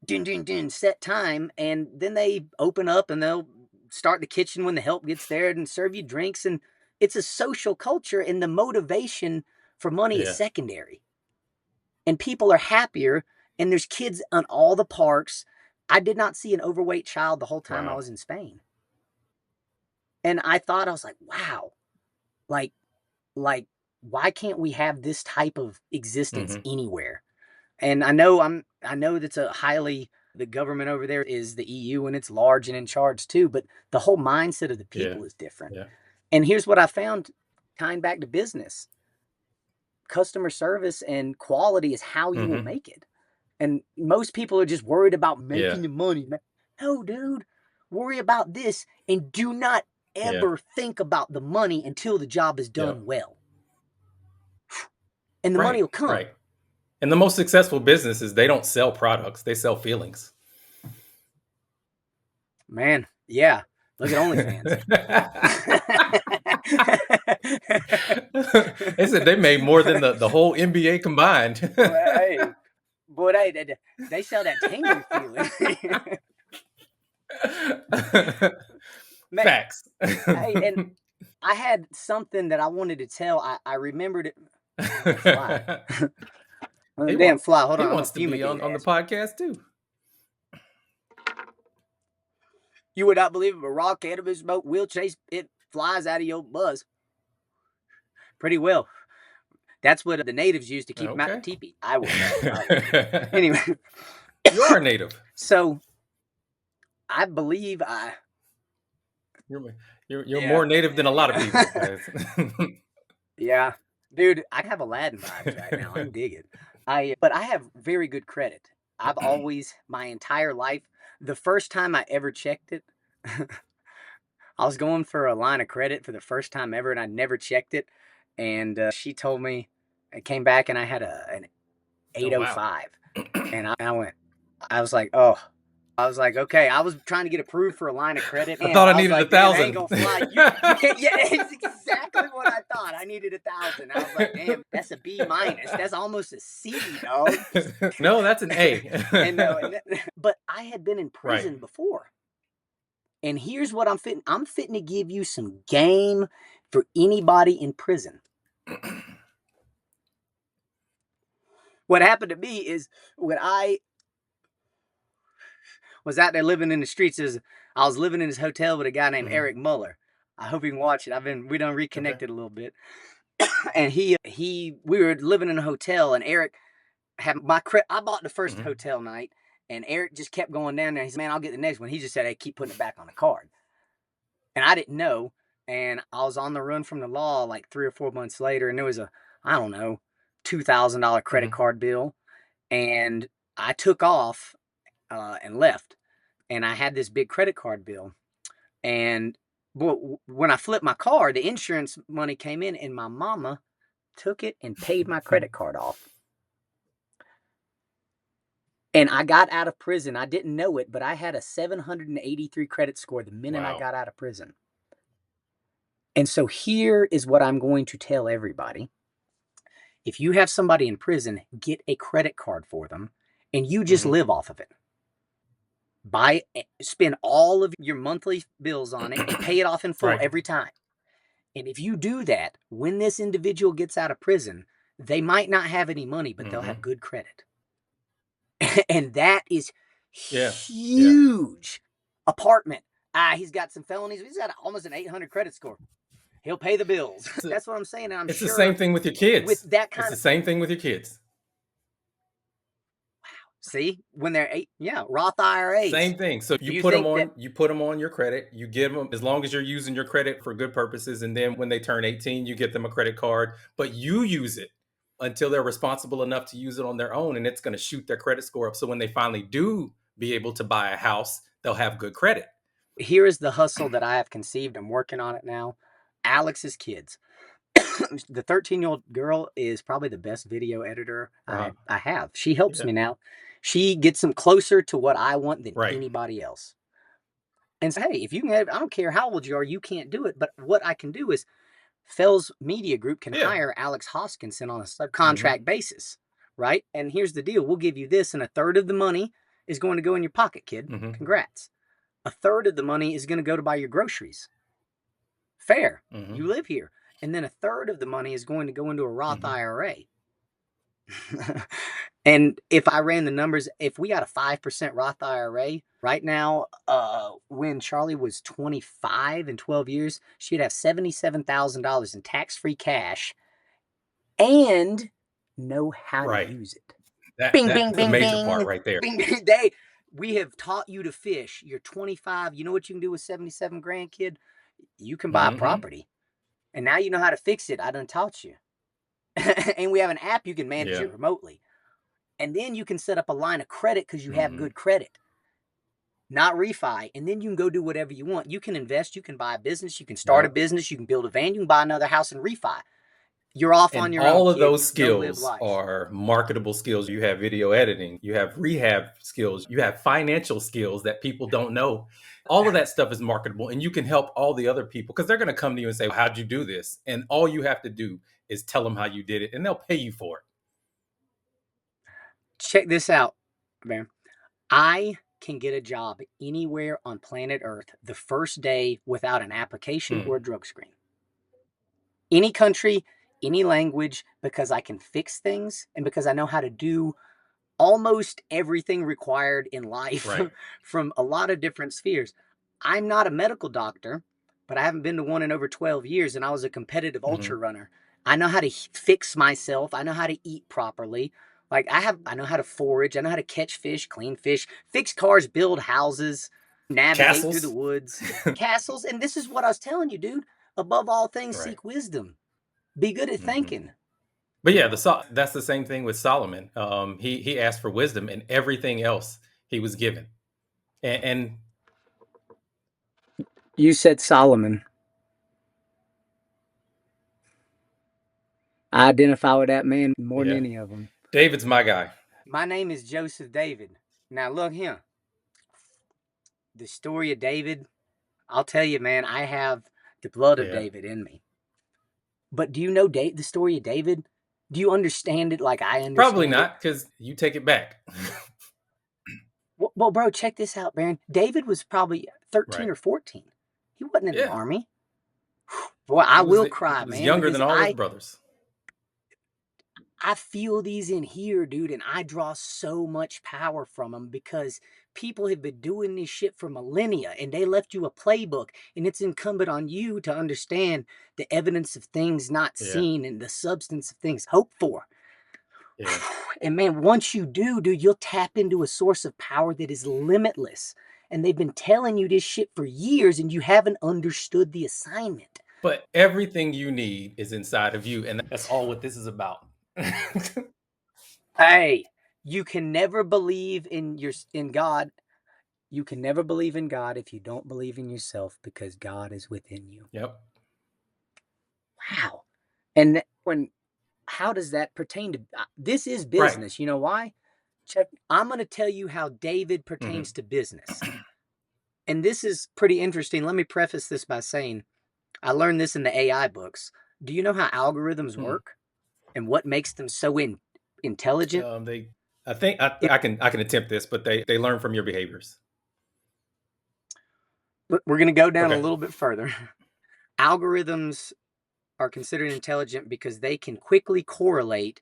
set time, and then they open up and they'll start the kitchen when the help gets there and serve you drinks, and it's a social culture, and the motivation for money is Yeah. secondary, and people are happier, and there's kids on all the parks. I did not see an overweight child the whole time I Wow. was in Spain, and I was like, wow, like like why can't we have this type of existence anywhere? And I know that's a highly, the government over there is the EU, and it's large and in charge too, but the whole mindset of the Yeah. people is different. Yeah. And here's what I found, tying back to business: customer service and quality is how you will make it. And most people are just worried about Yeah. making the money. No, dude, worry about this, and do not Yeah. ever think about the money until the job is Yeah. done well. And the money Right. will come. Right. And the most successful businesses, they don't sell products, they sell feelings. Man, yeah. Look at OnlyFans. They said they made more than the whole NBA combined. Hey, boy, they sell that tingling feeling. Man, Facts. hey, and I had something that I wanted to tell. I remembered it. That fly. He Damn wants fly. Hold he on, I'm gonna wants to be fumigate on the ass. podcast too. You would not believe it, but raw cannabis smoke will chase it flies out of your buzz. Pretty well. That's what the natives used to keep them out the Okay. teepee. I would know. Anyway, You are a native. so I believe You're Yeah, more native than a lot of people. yeah, dude, I have Aladdin vibes right now. I dig it. But I have very good credit. I've always, my entire life, the first time I ever checked it, I was going for a line of credit for the first time ever, and I never checked it. And she told me, I came back and I had an Oh wow. 805, and I was like, oh. I was like, okay. I was trying to get approved for a line of credit, I and thought I I was needed like, damn, that ain't 1,000. gonna fly. Yeah, it's exactly what I thought. I needed 1,000. I was like, damn, that's a B minus. That's almost a C, dog. No, that's an A. But I had been in Right. prison before, and here's what I'm fitting. I'm fitting to give you some game for anybody in prison. What happened to me is when I was out there living in the streets, I was living in this hotel with a guy named Eric Muller. I hope you can watch it. We done Okay. reconnected a little bit. And we were living in a hotel, and Eric had I bought the first hotel night, and Eric just kept going down there. He said, man, I'll get the next one. He just said, hey, keep putting it back on the card. And I didn't know. And I was on the run from the law like 3 or 4 months later, and there was I don't know, $2,000 credit card bill. And I took off and left. And I had this big credit card bill. And when I flipped my car, the insurance money came in, and my mama took it and paid my credit card off. And I got out of prison. I didn't know it, but I had a 783 credit score the minute I got out of prison. And so here is what I'm going to tell everybody. If you have somebody in prison, get a credit card for them, and you just live off of it. Spend all of your monthly bills on it and pay it off in full every time. And if you do that, when this individual gets out of prison, they might not have any money, but they'll have good credit. And that is huge. Apartment. He's got some felonies. He's got almost an 800 credit score. He'll pay the bills. That's what I'm saying. And It's the same thing with your kids. With that kind it's the same thing with your kids. See, when they're Roth IRAs. Same thing. So you put them on your credit. You give them, as long as you're using your credit for good purposes, and then when they turn 18, you get them a credit card, but you use it until they're responsible enough to use it on their own, and it's going to shoot their credit score up. So when they finally do be able to buy a house, they'll have good credit. Here is the hustle that I have conceived. I'm working on it now. Alex's kids. The 13-year-old girl is probably the best video editor I have. She helps me now. She gets them closer to what I want than Right. anybody else. And so, hey, if you can have, I don't care how old you are, you can't do it. But what I can do is Fell's Media Group can hire Alex Hoskinson on a subcontract basis, right? And here's the deal. We'll give you this, and a third of the money is going to go in your pocket, kid. Congrats. A third of the money is going to go to buy your groceries. Fair. You live here. And then a third of the money is going to go into a Roth IRA. And if I ran the numbers, if we got a 5% Roth IRA right now, when Charlie was 25 in 12 years, she'd have $77,000 in tax-free cash and know how to use it. Bing, bing, That's the bing, major bing. part right there. Bing, bing. We have taught you to fish. You're 25. You know what you can do with 77 grand, kid? You can buy a property. And now you know how to fix it. I done taught you. And we have an app you can manage it remotely. And then you can set up a line of credit because you have good credit. Not refi. And then you can go do whatever you want. You can invest. You can buy a business. You can start a business. You can build a van. You can buy another house and refi. You're off on your own. All of those skills are marketable skills. You have video editing, you have rehab skills, you have financial skills that people don't know. All of that stuff is marketable, and you can help all the other people because they're going to come to you and say, how'd you do this? And all you have to do is tell them how you did it, and they'll pay you for it. Check this out, man. I can get a job anywhere on planet Earth the first day without an application or a drug screen. Any country, any language, because I can fix things and because I know how to do almost everything required in life from a lot of different spheres. I'm not a medical doctor, but I haven't been to one in over 12 years, and I was a competitive ultra runner. I know how to fix myself. I know how to eat properly. Like I know how to forage. I know how to catch fish, clean fish, fix cars, build houses, navigate through the woods, castles. And this is what I was telling you, dude. Above all things, seek wisdom. Be good at thinking. But yeah, that's the same thing with Solomon. He asked for wisdom, and everything else he was given. And you said Solomon. I identify with that man more than any of them. David's my guy. My name is Joseph David. Now look here. The story of David, I'll tell you, man, I have the blood of David in me. But do you know the story of David? Do you understand it like I understand Probably not, because you take it back. Well, bro, check this out, man. David was probably 13 or 14. He wasn't in the army. Boy, I will cry, man. He was younger than all his brothers. I feel these in here, dude, and I draw so much power from them because people have been doing this shit for millennia, and they left you a playbook, and it's incumbent on you to understand the evidence of things not seen and the substance of things hoped for. Yeah. And man, once you do, dude, you'll tap into a source of power that is limitless. And they've been telling you this shit for years, and you haven't understood the assignment. But everything you need is inside of you, and that's all what this is about. Hey, you can never believe in God. You can never believe in God if you don't believe in yourself, because God is within you. Yep. Wow. And how does that pertain to this? Is business. You know why? Check. I'm going to tell you how David pertains to business. And this is pretty interesting. Let me preface this by saying I learned this in the AI books. Do you know how algorithms work and what makes them so intelligent? I think I can attempt this, but they learn from your behaviors. We're going to go down a little bit further. Algorithms are considered intelligent because they can quickly correlate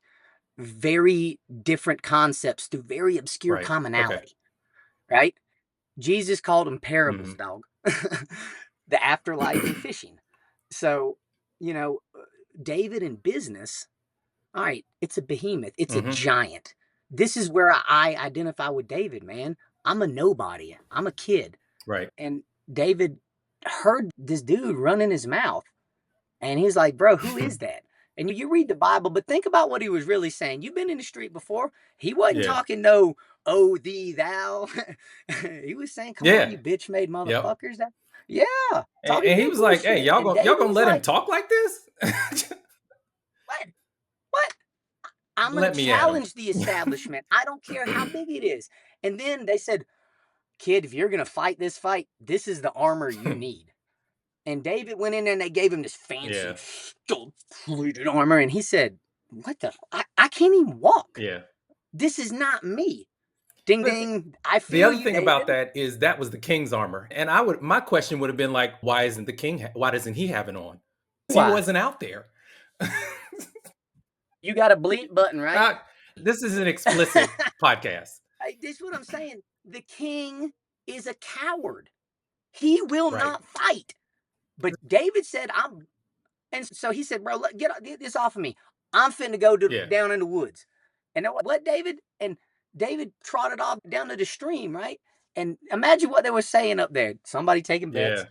very different concepts through very obscure commonality, right? Jesus called them parables, dog. The afterlife and fishing. So, David in business, all right, it's a behemoth. It's a giant. This is where I identify with David, man. I'm a nobody. I'm a kid. Right. And David heard this dude running his mouth. And he's like, bro, who is that? And you read the Bible, but think about what he was really saying. You've been in the street before. He wasn't Yeah. talking no, oh, thee, thou. He was saying, come on, Yeah. you bitch-made Yep. motherfuckers. Yeah, talking And he big was like, "Hey, bullshit. And y'all David gonna was let him like, talk like this? what? What? I'm going to Let me at him." challenge the establishment. I don't care how big it is. And then they said, kid, if you're going to fight this fight, this is the armor you need. And David went in there and they gave him this fancy gold-plated armor. And he said, what the? I can't even walk. Yeah. This is not me. Ding, But ding. I the feel other you, thing about David. that is that was the king's armor. And my question would have been like, why doesn't he have it on? He Why? wasn't out there. You got a bleep button, right? This is an explicit podcast. This is what I'm saying. The king is a coward. He will Right. not fight. But David said, and so he said, bro, get this off of me. I'm finna go down in the woods. And what, David? And David trotted off down to the stream, right? And imagine what they were saying up there. Somebody taking bets.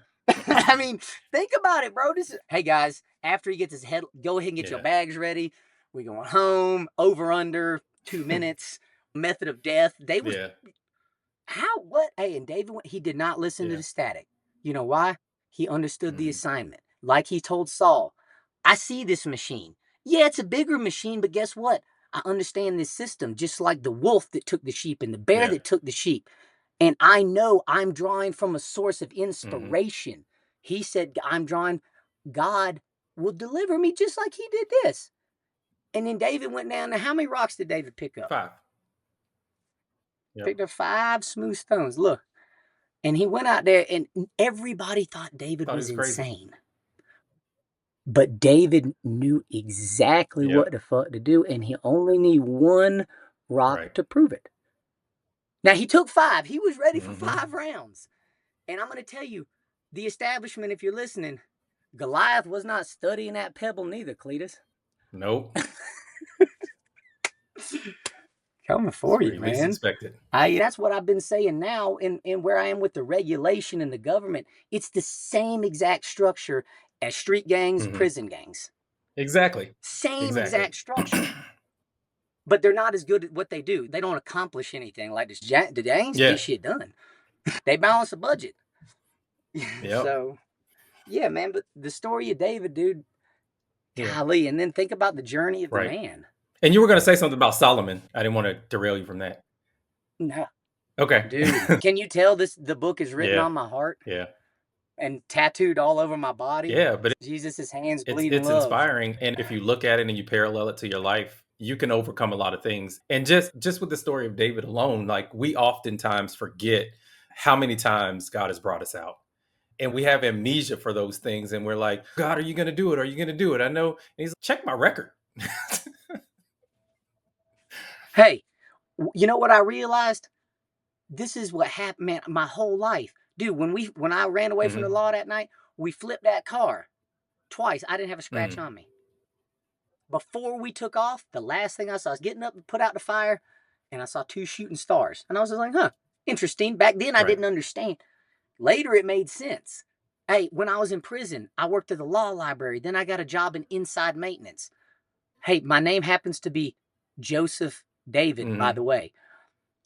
I mean, think about it, bro. Hey guys, after he gets his head, go ahead and get your bags ready. We're going home. Over under 2 minutes. Method of death. What? Hey, and David, he did not listen to the static. You know why? He understood the assignment. Like he told Saul, I see this machine. Yeah, it's a bigger machine, but guess what? I understand this system, just like the wolf that took the sheep and the bear that took the sheep. And I know I'm drawing from a source of inspiration. He said, God will deliver me just like he did this. And then David went down. Now, how many rocks did David pick up? 5. Picked up 5 smooth stones. Look. And he went out there, and everybody thought David was insane. But David knew exactly what the fuck to do, and he only needed 1 rock to prove it. Now, he took 5. He was ready for 5 rounds. And I'm going to tell you, the establishment, if you're listening, Goliath was not studying that pebble neither, Cletus. Nope. Coming for you, man. Least expected. That's what I've been saying now in where I am with the regulation and the government. It's the same exact structure as street gangs, prison gangs. Exactly. Same exact structure. But they're not as good at what they do. They don't accomplish anything. Like the gangs get shit done. They balance a budget. So, yeah, man. But the story of David, dude, golly. And then think about the journey of the man. And you were going to say something about Solomon. I didn't want to derail you from that. No. Okay. Dude, can you tell the book is written on my heart? Yeah. And tattooed all over my body. Yeah, but Jesus' hands bleeding it's love. inspiring. And if you look at it and you parallel it to your life, you can overcome a lot of things. And just with the story of David alone, like we oftentimes forget how many times God has brought us out. And we have amnesia for those things. And we're like, God, are you going to do it? Are you going to do it? I know. And he's like, check my record. Hey, you know what I realized? This is what happened, man, my whole life. Dude, when I ran away from the law that night, we flipped that car twice. I didn't have a scratch on me. Before we took off, the last thing I saw, I was getting up to put out the fire, and I saw 2 shooting stars. And I was just like, huh, interesting. Back then, I didn't understand. Later, it made sense. Hey, when I was in prison, I worked at the law library. Then I got a job in inside maintenance. Hey, my name happens to be Joseph David, by the way.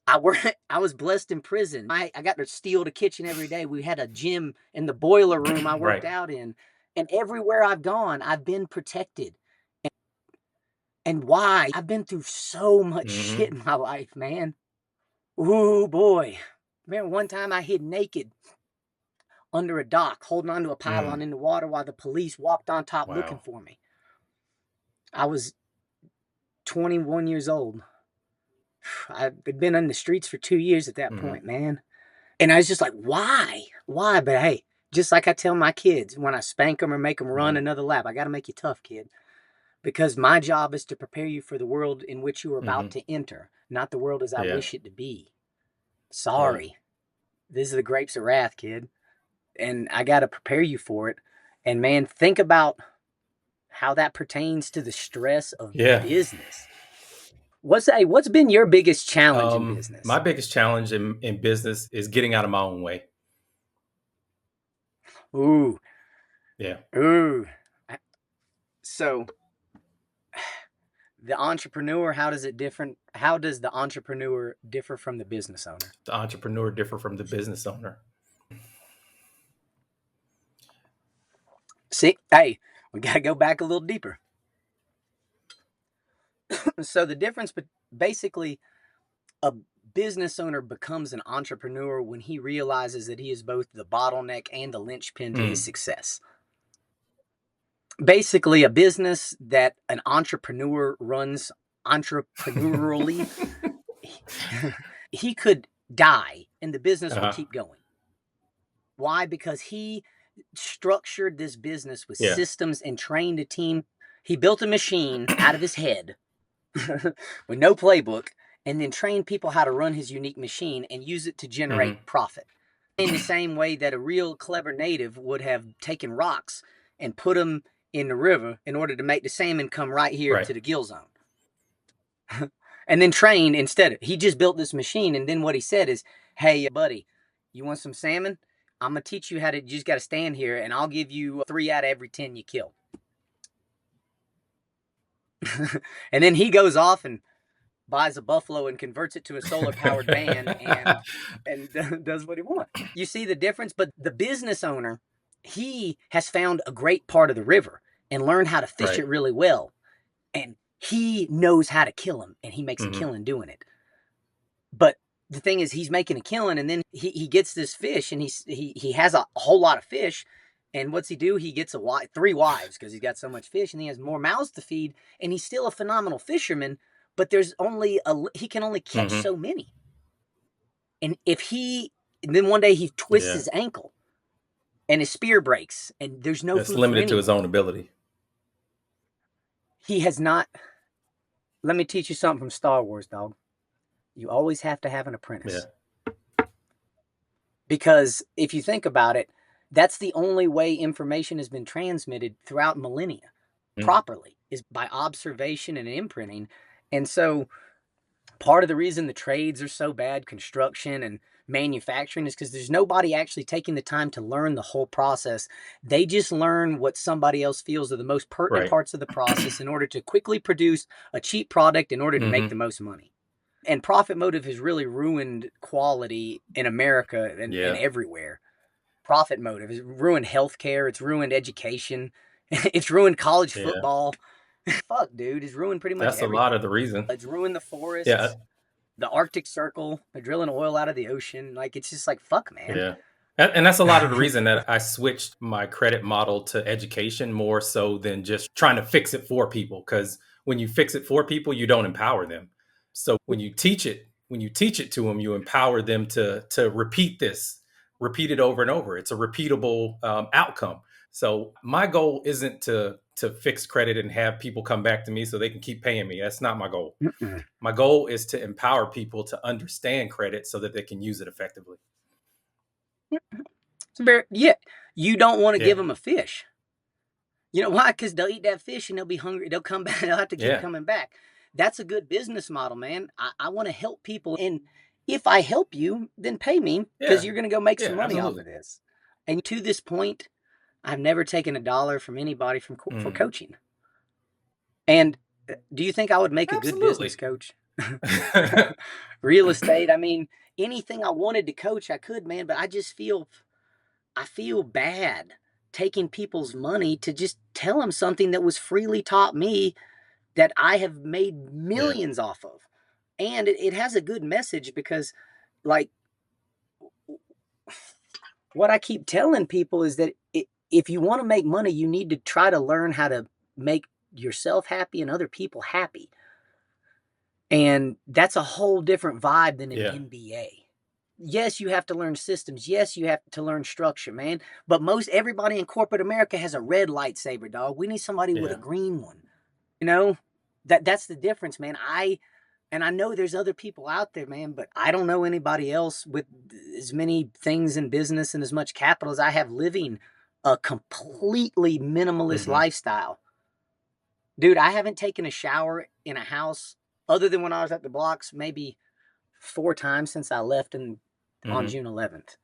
I was blessed in prison. I got to steal the kitchen every day. We had a gym in the boiler room I worked out in. And everywhere I've gone, I've been protected. And why? I've been through so much shit in my life, man. Ooh, boy. Man, one time I hid naked under a dock, holding onto a pylon in the water while the police walked on top looking for me. I was 21 years old. I've been in the streets for 2 years at that point, man. And I was just like, why? Why? But hey, just like I tell my kids when I spank them or make them run another lap, I got to make you tough, kid. Because my job is to prepare you for the world in which you are about to enter, not the world as I wish it to be. Sorry. This is the grapes of wrath, kid. And I got to prepare you for it. And man, think about how that pertains to the stress of business. What's been your biggest challenge in business? My biggest challenge in business is getting out of my own way. Ooh. Yeah. Ooh. So The entrepreneur, how does the entrepreneur differ from the business owner? The entrepreneur differ from the business owner. See, hey, we got to go back a little deeper. So the difference, but basically, a business owner becomes an entrepreneur when he realizes that he is both the bottleneck and the linchpin to his success. Basically, a business that an entrepreneur runs entrepreneurially, he could die and the business will keep going. Why? Because he structured this business with systems and trained a team. He built a machine out of his head with no playbook, and then trained people how to run his unique machine and use it to generate profit. In the same way that a real clever native would have taken rocks and put them in the river in order to make the salmon come right here to the gill zone. And then trained instead. He just built this machine, and then what he said is, hey, buddy, you want some salmon? I'm going to teach you how to, you just got to stand here, and I'll give you 3 out of every 10 you kill. And then he goes off and buys a buffalo and converts it to a solar-powered van and does what he wants. You see the difference? But the business owner, he has found a great part of the river and learned how to fish it really well. And he knows how to kill him, and he makes a killing doing it. But the thing is, he's making a killing, and then he gets this fish, and he has a whole lot of fish. And what's he do? He gets 3 wives because he's got so much fish, and he has more mouths to feed, and he's still a phenomenal fisherman. But there's he can only catch so many. And then one day he twists his ankle, and his spear breaks, and there's no food for anyone. Limited to his own ability. He has not. Let me teach you something from Star Wars, dog. You always have to have an apprentice. Yeah. Because if you think about it, that's the only way information has been transmitted throughout millennia properly, is by observation and imprinting. And so part of the reason the trades are so bad, construction and manufacturing, is because there's nobody actually taking the time to learn the whole process. They just learn what somebody else feels are the most pertinent parts of the process in order to quickly produce a cheap product in order to make the most money. And profit motive has really ruined quality in America and everywhere. Profit motive has ruined healthcare. It's ruined education. It's ruined college football. Fuck, dude, it's ruined pretty much everything. A lot of the reason. It's ruined the forests. Yeah. The Arctic Circle. They're drilling oil out of the ocean. Like, it's just like, fuck, man. Yeah. And that's a lot of the reason that I switched my credit model to education more so than just trying to fix it for people. Because when you fix it for people, you don't empower them. So when you teach it to them, you empower them to repeat it over and over. It's a repeatable outcome. So my goal isn't to fix credit and have people come back to me so they can keep paying me. That's not my goal. My goal is to empower people to understand credit so that they can use it effectively. Yeah, you don't want to give them a fish. You know why? Because they'll eat that fish and they'll be hungry. They'll come back. They'll have to keep coming back. That's a good business model, man. I want to help people. And if I help you, then pay me, because you're going to go make some money off of this. And to this point, I've never taken $1 from anybody for coaching. And do you think I would make a good business coach? Real estate. I mean, anything I wanted to coach, I could, man. But I feel bad taking people's money to just tell them something that was freely taught me that I have made millions off of. And it has a good message, because, like, what I keep telling people is that if you want to make money, you need to try to learn how to make yourself happy and other people happy. And that's a whole different vibe than an MBA. Yes, you have to learn systems. Yes, you have to learn structure, man. But everybody in corporate America has a red lightsaber, dog. We need somebody with a green one. You know, that's the difference, man. I know there's other people out there, man, but I don't know anybody else with as many things in business and as much capital as I have living a completely minimalist lifestyle. Dude, I haven't taken a shower in a house other than when I was at the blocks maybe 4 times since I left on June 11th.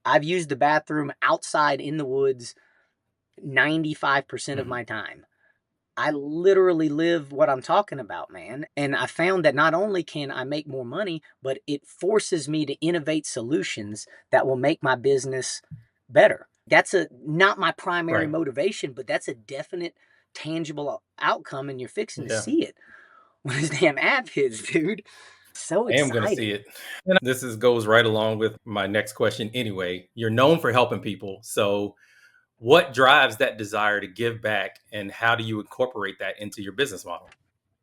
I've used the bathroom outside in the woods 95% of my time. I literally live what I'm talking about, man. And I found that not only can I make more money, but it forces me to innovate solutions that will make my business better. That's not my primary Right. motivation, but that's a definite tangible outcome, and you're fixing to Yeah. see it when this damn app is, dude. So I am going to see exciting. it. And goes right along with my next question anyway. You're known for helping people. So what drives that desire to give back, and how do you incorporate that into your business model?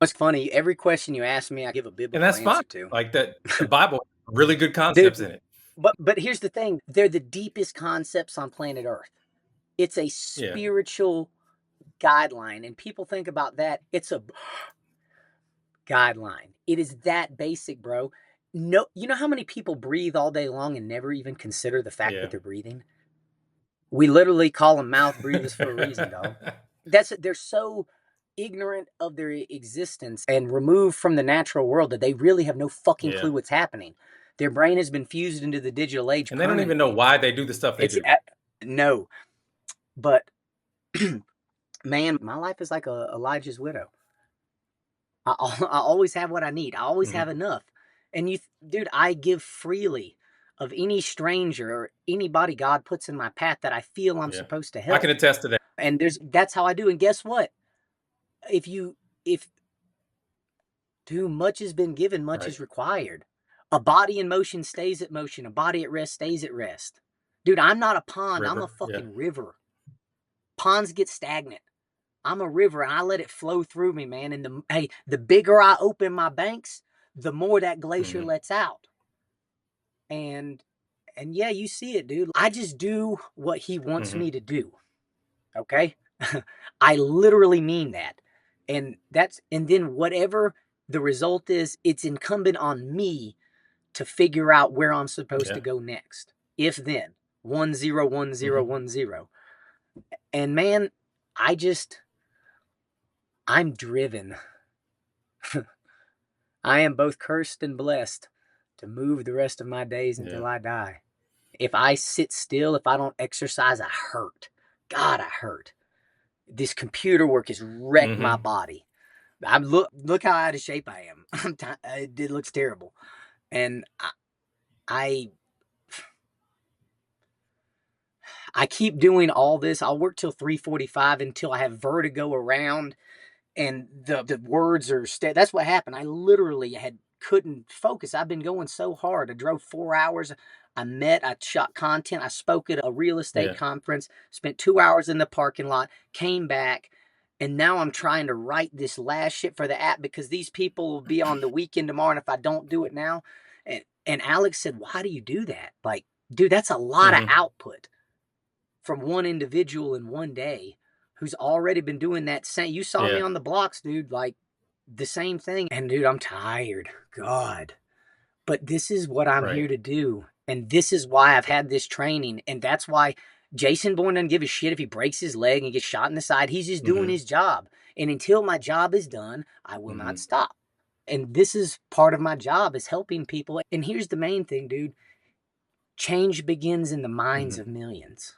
It's funny. Every question you ask me, I give a And biblical that's fine. answer to. Like that, the Bible, really good Dude, concepts in it. but here's the thing. They're the deepest concepts on planet Earth. It's a Yeah. spiritual guideline, and people think about that. It's a guideline. It is that basic, bro. No, you know how many people breathe all day long and never even consider the fact Yeah. that they're breathing? We literally call them mouth breathers for a reason, dog. They're so ignorant of their existence and removed from the natural world that they really have no fucking Yeah. clue what's happening. Their brain has been fused into the digital age And they don't even know permanently. why they do the stuff they It's do. no, but man, my life is like Elijah's widow. I always have what I need. I always Hmm. have enough. And dude, I give freely of any stranger or anybody God puts in my path that I feel I'm Yeah. supposed to I can help. attest to that. And that's how I do. And guess what? If you if dude, much has been given, much Right. is required. A body in motion stays at motion. A body at rest stays at rest. Dude, I'm not a pond. I'm a River. Yeah. fucking river. Ponds get stagnant. I'm a river and I let it flow through me, man. And the bigger I open my banks, the more that glacier Hmm. lets out. And yeah, you see it, dude. I just do what he wants Hmm. me to do. Okay? I literally mean that. And then whatever the result is, it's incumbent on me to figure out where I'm supposed to Yeah. go next. If then 101010. Hmm. And man, I just I'm driven. I am both cursed and blessed to move the rest of my days Yeah. until I die. If I sit still, if I don't exercise, I hurt. God, I hurt. This computer work has wrecked my Hmm. body. I'm look how out of shape I am. It looks terrible, and I I keep doing all this. I'll work till 3:45 until I have vertigo around, and the words are that's what happened. I literally couldn't focus. I've been going so hard. I drove 4 hours. I shot content. I spoke at a real estate Yeah. conference, spent 2 hours in the parking lot, came back, and now I'm trying to write this last shit for the app because these people will be on the weekend tomorrow. And if I don't do it now, and Alex said, why do you do that? Like, dude, that's a lot of Hmm. output from one individual in one day who's already been doing that same. You saw me Yeah. on the blocks, dude, like the same thing. And dude, I'm tired. God. But this is what I'm Right. here to do. And this is why I've had this training. And that's why Jason Bourne doesn't give a shit if he breaks his leg and gets shot in the side. He's just doing Hmm. his job. And until my job is done, I will not Hmm. stop. And this is part of my job is helping people. And here's the main thing, dude. Change begins in the minds Hmm. of millions.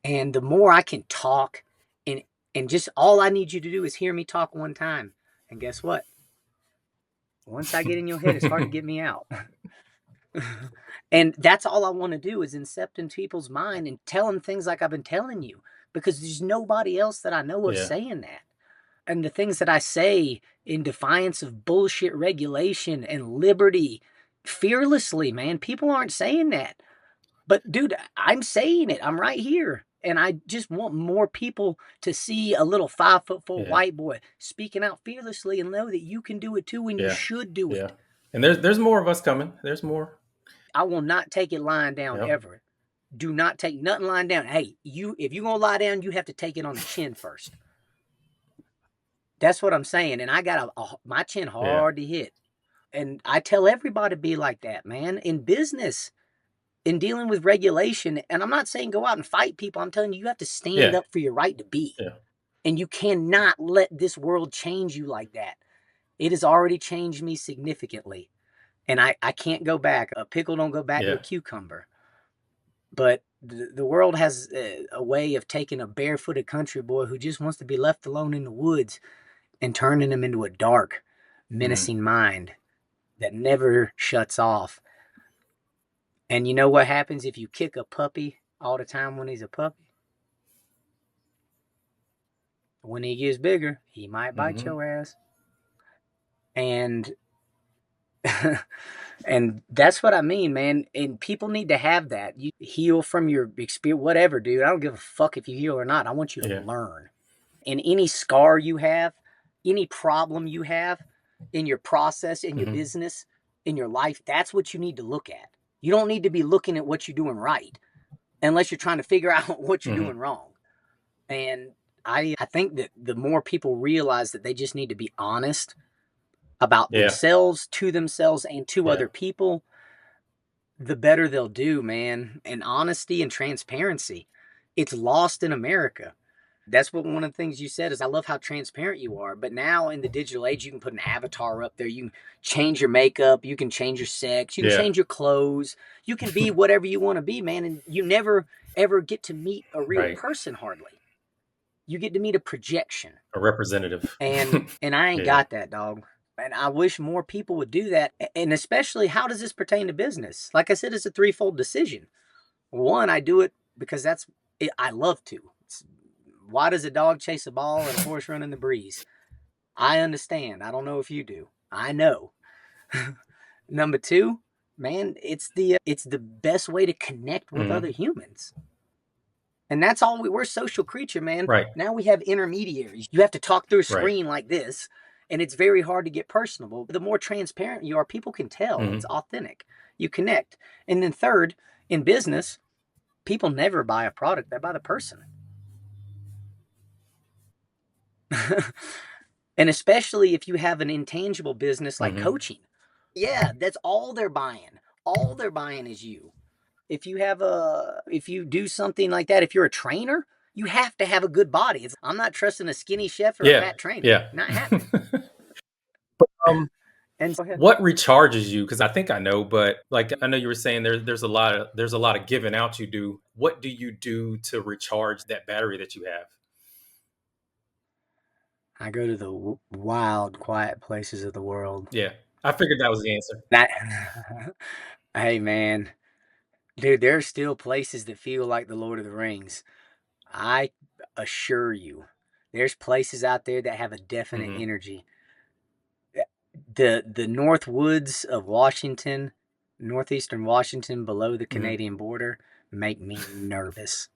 And the more I can talk and just all I need you to do is hear me talk one time. And guess what? Once I get in your head, it's hard to get me out. And that's all I want to do is incept in people's mind and tell them things like I've been telling you because there's nobody else that I know of Yeah. saying that. And the things that I say in defiance of bullshit regulation and liberty fearlessly, man, people aren't saying that. But dude, I'm saying it. I'm right here. And I just want more people to see a little 5'4" Yeah. white boy speaking out fearlessly and know that you can do it too and you Yeah. should do Yeah. it. And there's more of us coming. There's more. I will not take it lying down Yep. ever. Do not take nothing lying down. Hey, if you're gonna lie down, you have to take it on the chin first. That's what I'm saying. And I got my chin Yeah. hard to hit. And I tell everybody to be like that, man. In business, in dealing with regulation, and I'm not saying go out and fight people. I'm telling you, you have to stand Yeah. up for your right to be. Yeah. And you cannot let this world change you like that. It has already changed me significantly. And I can't go back. A pickle don't go back to a Yeah. cucumber. But The world has a way of taking a barefooted country boy who just wants to be left alone in the woods and turning him into a dark, menacing mind that never shuts off. And you know what happens if you kick a puppy all the time when he's a puppy? When he gets bigger, he might bite your ass. And and that's what I mean, man. And people need to have that. You heal from your experience, whatever, dude. I don't give a fuck if you heal or not. I want you to learn. And any scar you have, any problem you have in your process, in your business, in your life, that's what you need to look at. You don't need to be looking at what you're doing right unless you're trying to figure out what you're doing wrong. And I think that the more people realize that they just need to be honest about themselves, to themselves, and to other people, the better they'll do, man. And honesty and transparency, it's lost in America. That's what one of the things you said is I love how transparent you are. But now in the digital age, you can put an avatar up there. You can change your makeup. You can change your sex. You can change your clothes. You can be whatever you want to be, man. And you never, ever get to meet a real person hardly. You get to meet a projection. A representative. And I ain't got that, dog. And I wish more people would do that. And especially, how does this pertain to business? Like I said, it's a threefold decision. One, I do it because that's it. I love to. Why does a dog chase a ball and a horse run in the breeze? I understand. I don't know if you do. I know. Number two, man, it's the best way to connect with other humans. And that's all we're a social creature, man. Right. Now we have intermediaries. You have to talk through a screen like this, and it's very hard to get personable. The more transparent you are, people can tell it's authentic. You connect. And then third, in business, people never buy a product. They buy the person. And especially if you have an intangible business like coaching. Yeah, that's all they're buying. All they're buying is you. If you do something like that, if you're a trainer, you have to have a good body. I'm not trusting a skinny chef or a fat trainer. Yeah. Not happening. And what recharges you? Because I think I know, but like I know you were saying there's a lot of giving out you do. What do you do to recharge that battery that you have? I go to the wild, quiet places of the world. Yeah, I figured that was the answer. Hey, man. Dude, there are still places that feel like the Lord of the Rings. I assure you, there's places out there that have a definite energy. The North Woods of Washington, northeastern Washington, below the Canadian border, make me nervous.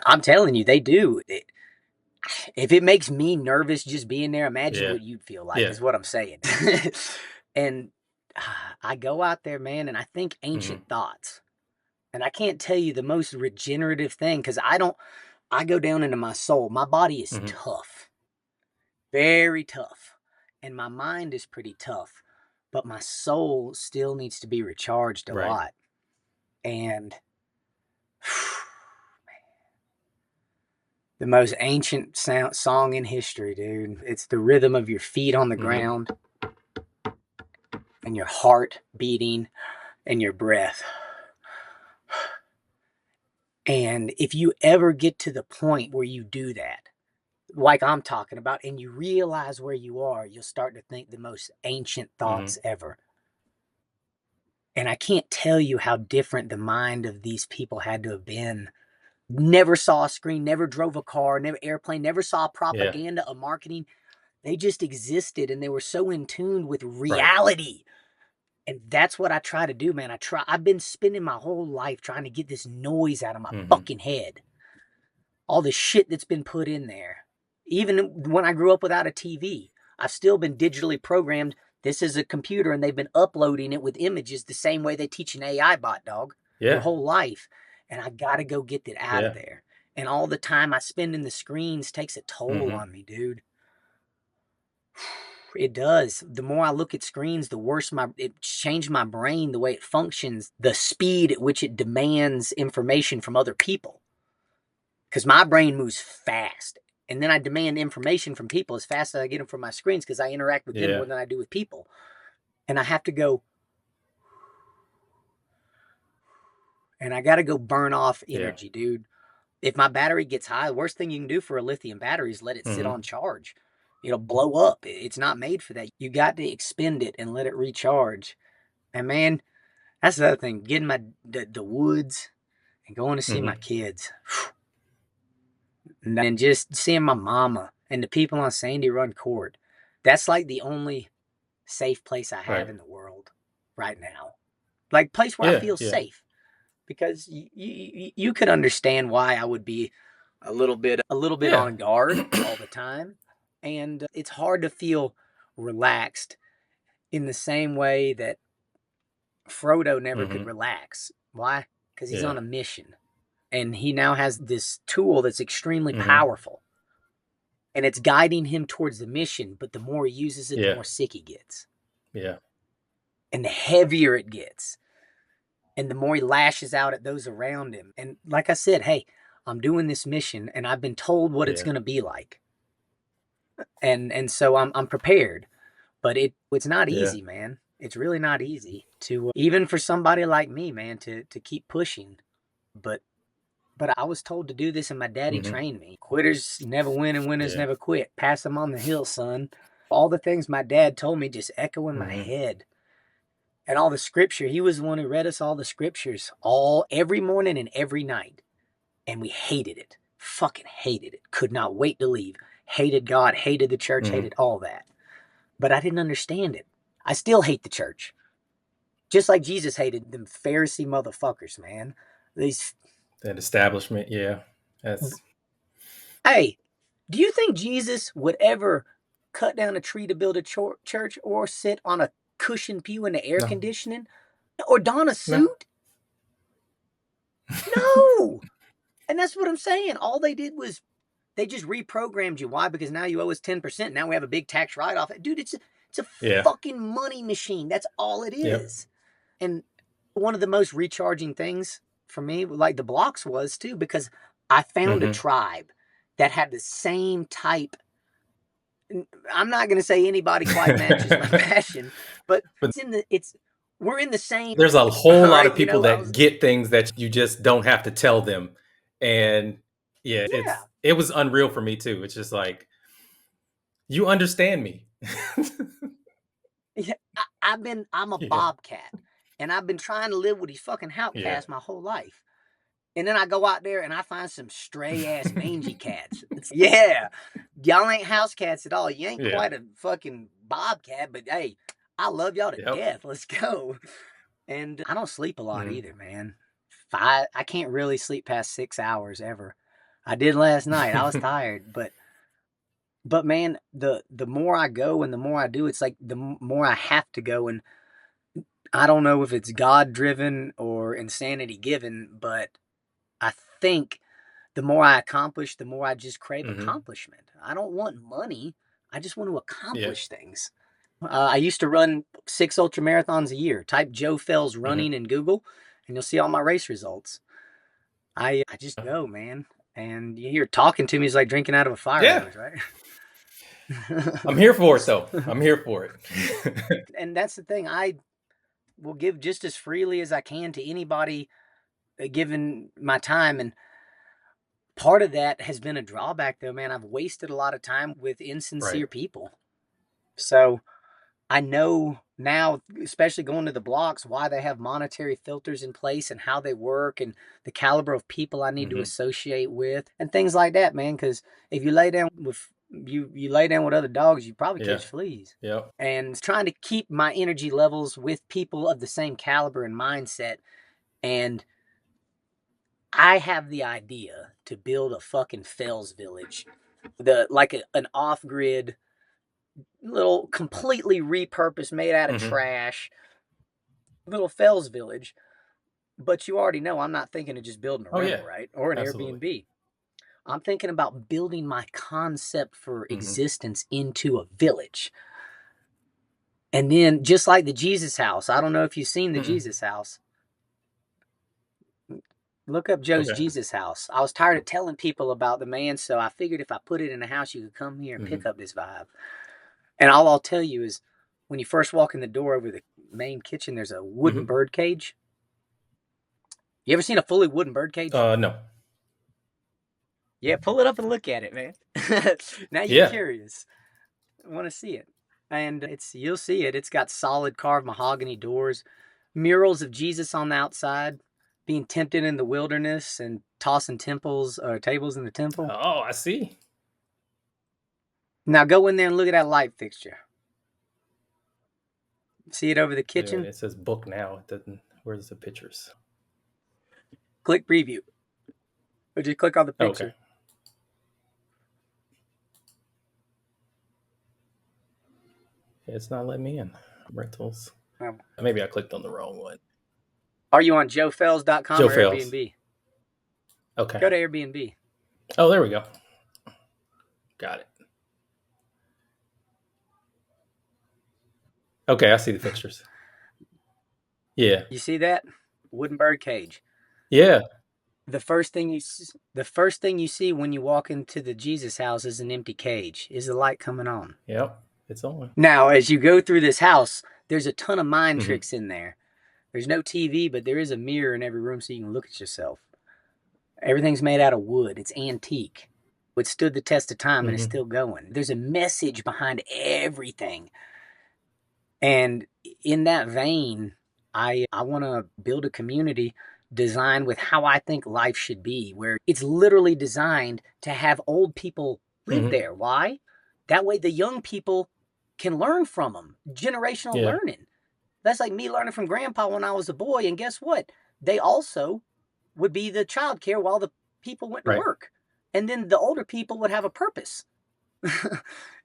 I'm telling you, they do. If it makes me nervous just being there, imagine what you'd feel like, is what I'm saying. And I go out there, man, and I think ancient thoughts. And I can't tell you the most regenerative thing, because I go down into my soul. My body is tough, very tough. And my mind is pretty tough. But my soul still needs to be recharged a lot. And the most ancient song in history, dude. It's the rhythm of your feet on the ground and your heart beating and your breath. And if you ever get to the point where you do that, like I'm talking about, and you realize where you are, you'll start to think the most ancient thoughts ever. And I can't tell you how different the mind of these people had to have been. Never saw a screen, never drove a car, never airplane, never saw propaganda of marketing. They just existed, and they were so in tune with reality. And that's what I try to do, man. I've been spending my whole life trying to get this noise out of my fucking head. All the shit that's been put in there. Even when I grew up without a TV, I've still been digitally programmed. This is a computer, and they've been uploading it with images the same way they teach an AI bot, dog, their whole life. And I got to go get that out of there. And all the time I spend in the screens takes a toll on me, dude. It does. The more I look at screens, the worse it changed my brain, the way it functions, the speed at which it demands information from other people. Because my brain moves fast. And then I demand information from people as fast as I get them from my screens, because I interact with them more than I do with people. And I have to go and I got to go burn off Yeah. energy, dude. If my battery gets high, the worst thing you can do for a lithium battery is let it sit on charge. It'll blow up. It's not made for that. You got to expend it and let it recharge. And man, that's the other thing. Getting the woods and going to see my kids. And then just seeing my mama and the people on Sandy Run Court. That's like the only safe place I have in the world right now. Like place where I feel safe. Because you could understand why I would be a little bit on guard all the time. And it's hard to feel relaxed in the same way that Frodo never could relax. Why? Because he's on a mission. And he now has this tool that's extremely powerful. And it's guiding him towards the mission, but the more he uses it, the more sick he gets. Yeah. And the heavier it gets. And the more he lashes out at those around him. And like I said, hey, I'm doing this mission and I've been told what it's going to be like. And so I'm prepared. But it's not easy, man. It's really not easy to, even for somebody like me, man, to keep pushing. But I was told to do this and my daddy trained me. Quitters never win and winners never quit. Pass them on the hill, son. All the things my dad told me just echo in my head. And all the scripture, he was the one who read us all the scriptures every morning and every night. And we hated it. Fucking hated it. Could not wait to leave. Hated God, hated the church, hated all that. But I didn't understand it. I still hate the church. Just like Jesus hated them Pharisee motherfuckers, man. That establishment, Hey, do you think Jesus would ever cut down a tree to build a church or sit on a cushioned pew in the air conditioning or don a suit? No. And that's what I'm saying. All they did was they just reprogrammed you. Why? Because now you owe us 10%. Now we have a big tax write-off. Dude, it's a fucking money machine. That's all it is. And one of the most recharging things for me, like the blocks was too, because I found a tribe that had the same type. I'm not going to say anybody quite matches my passion, but we're in the same. There's a whole lot of people that get things that you just don't have to tell them. And it was unreal for me too. It's just like, you understand me. Yeah, I'm a bobcat, and I've been trying to live with these fucking outcasts my whole life. And then I go out there and I find some stray ass mangy cats. Y'all ain't house cats at all. You ain't quite a fucking bobcat, but hey, I love y'all to death. Let's go. And I don't sleep a lot either, man. I can't really sleep past 6 hours ever. I did last night. I was tired, but man, the more I go and the more I do, it's like the more I have to go. And I don't know if it's God driven or insanity given, but I think the more I accomplish, the more I just crave accomplishment. I don't want money. I just want to accomplish things. I used to run 6 ultra marathons a year. Type Joe Fells running in Google, and you'll see all my race results. I just go, man. And you hear talking to me is like drinking out of a fire hose, right? I'm here for it, though. I'm here for it. And that's the thing. I will give just as freely as I can to anybody given my time. And part of that has been a drawback, though, man. I've wasted a lot of time with insincere people. So I know now, especially going to the blocks, why they have monetary filters in place and how they work and the caliber of people I need to associate with and things like that, man. Because if you lay down with you lay down with other dogs, you probably catch fleas. And trying to keep my energy levels with people of the same caliber and mindset. And I have the idea to build a fucking Fells Village, an off-grid, little completely repurposed, made out of trash, little Fells Village. But you already know I'm not thinking of just building a rental, right? Or an Airbnb. I'm thinking about building my concept for existence into a village. And then just like the Jesus House, I don't know if you've seen the Jesus House. Look up Joe's Jesus House. I was tired of telling people about the man, so I figured if I put it in a house, you could come here and pick up this vibe. And all I'll tell you is when you first walk in the door over the main kitchen, there's a wooden bird cage. You ever seen a fully wooden bird cage? No. Yeah, pull it up and look at it, man. Now you're Yeah. curious. I want to see it. And you'll see it. It's got solid carved mahogany doors, murals of Jesus on the outside, being tempted in the wilderness and tossing tables in the temple. Oh, I see. Now go in there and look at that light fixture. See it over the kitchen? It says book now. It doesn't. Where's the pictures? Click preview. Or just click on the picture. Okay. It's not letting me in. Rentals. Oh. Maybe I clicked on the wrong one. Are you on joefells.com Joe or Fells. Airbnb? Okay. Go to Airbnb. Oh, there we go. Got it. Okay, I see the pictures. Yeah. You see that? Wooden bird cage. Yeah. The first thing you see when you walk into the Jesus house is an empty cage. Is the light coming on? Yep. It's on. Now, as you go through this house, there's a ton of mind tricks in there. There's no TV, but there is a mirror in every room so you can look at yourself. Everything's made out of wood. It's antique. It stood the test of time and it's still going. There's a message behind everything. And in that vein, I want to build a community designed with how I think life should be, where it's literally designed to have old people live there. Why? That way the young people can learn from them. Generational learning. That's like me learning from grandpa when I was a boy. And guess what? They also would be the child care while the people went to work. And then the older people would have a purpose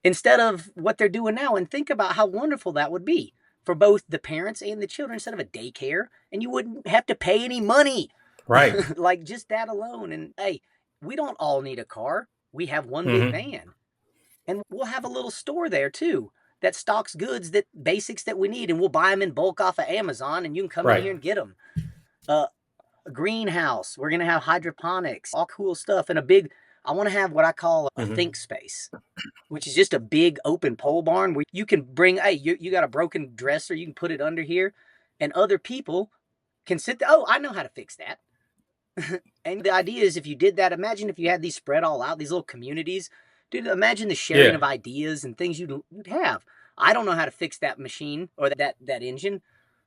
instead of what they're doing now. And think about how wonderful that would be for both the parents and the children instead of a daycare. And you wouldn't have to pay any money. Right. Like just that alone. And hey, we don't all need a car. We have one big van. And we'll have a little store there too that stocks goods, basics that we need. And we'll buy them in bulk off of Amazon and you can come in here and get them. A greenhouse. We're going to have hydroponics, all cool stuff. And I want to have what I call a think space, which is just a big open pole barn where you can bring, you got a broken dresser, you can put it under here and other people can sit there. Oh, I know how to fix that. And the idea is if you did that, imagine if you had these spread all out, these little communities. Dude, imagine the sharing of ideas and things you'd have. I don't know how to fix that machine or that engine,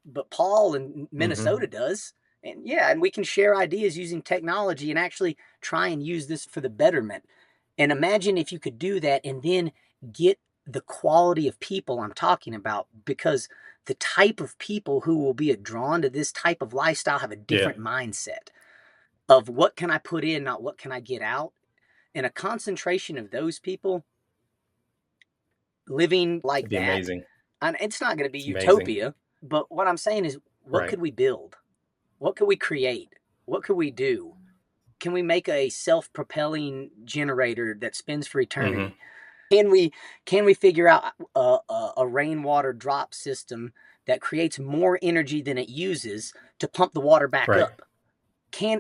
but Paul in Minnesota does. And we can share ideas using technology and actually try and use this for the betterment. And imagine if you could do that and then get the quality of people I'm talking about, because the type of people who will be drawn to this type of lifestyle have a different mindset of what can I put in, not what can I get out. And a concentration of those people living like that. Amazing. And it's not going to be utopia, but what I'm saying is, what could we build? What could we create? What could we do? Can we make a self-propelling generator that spins for eternity? Can we figure out a rainwater drop system that creates more energy than it uses to pump the water back up?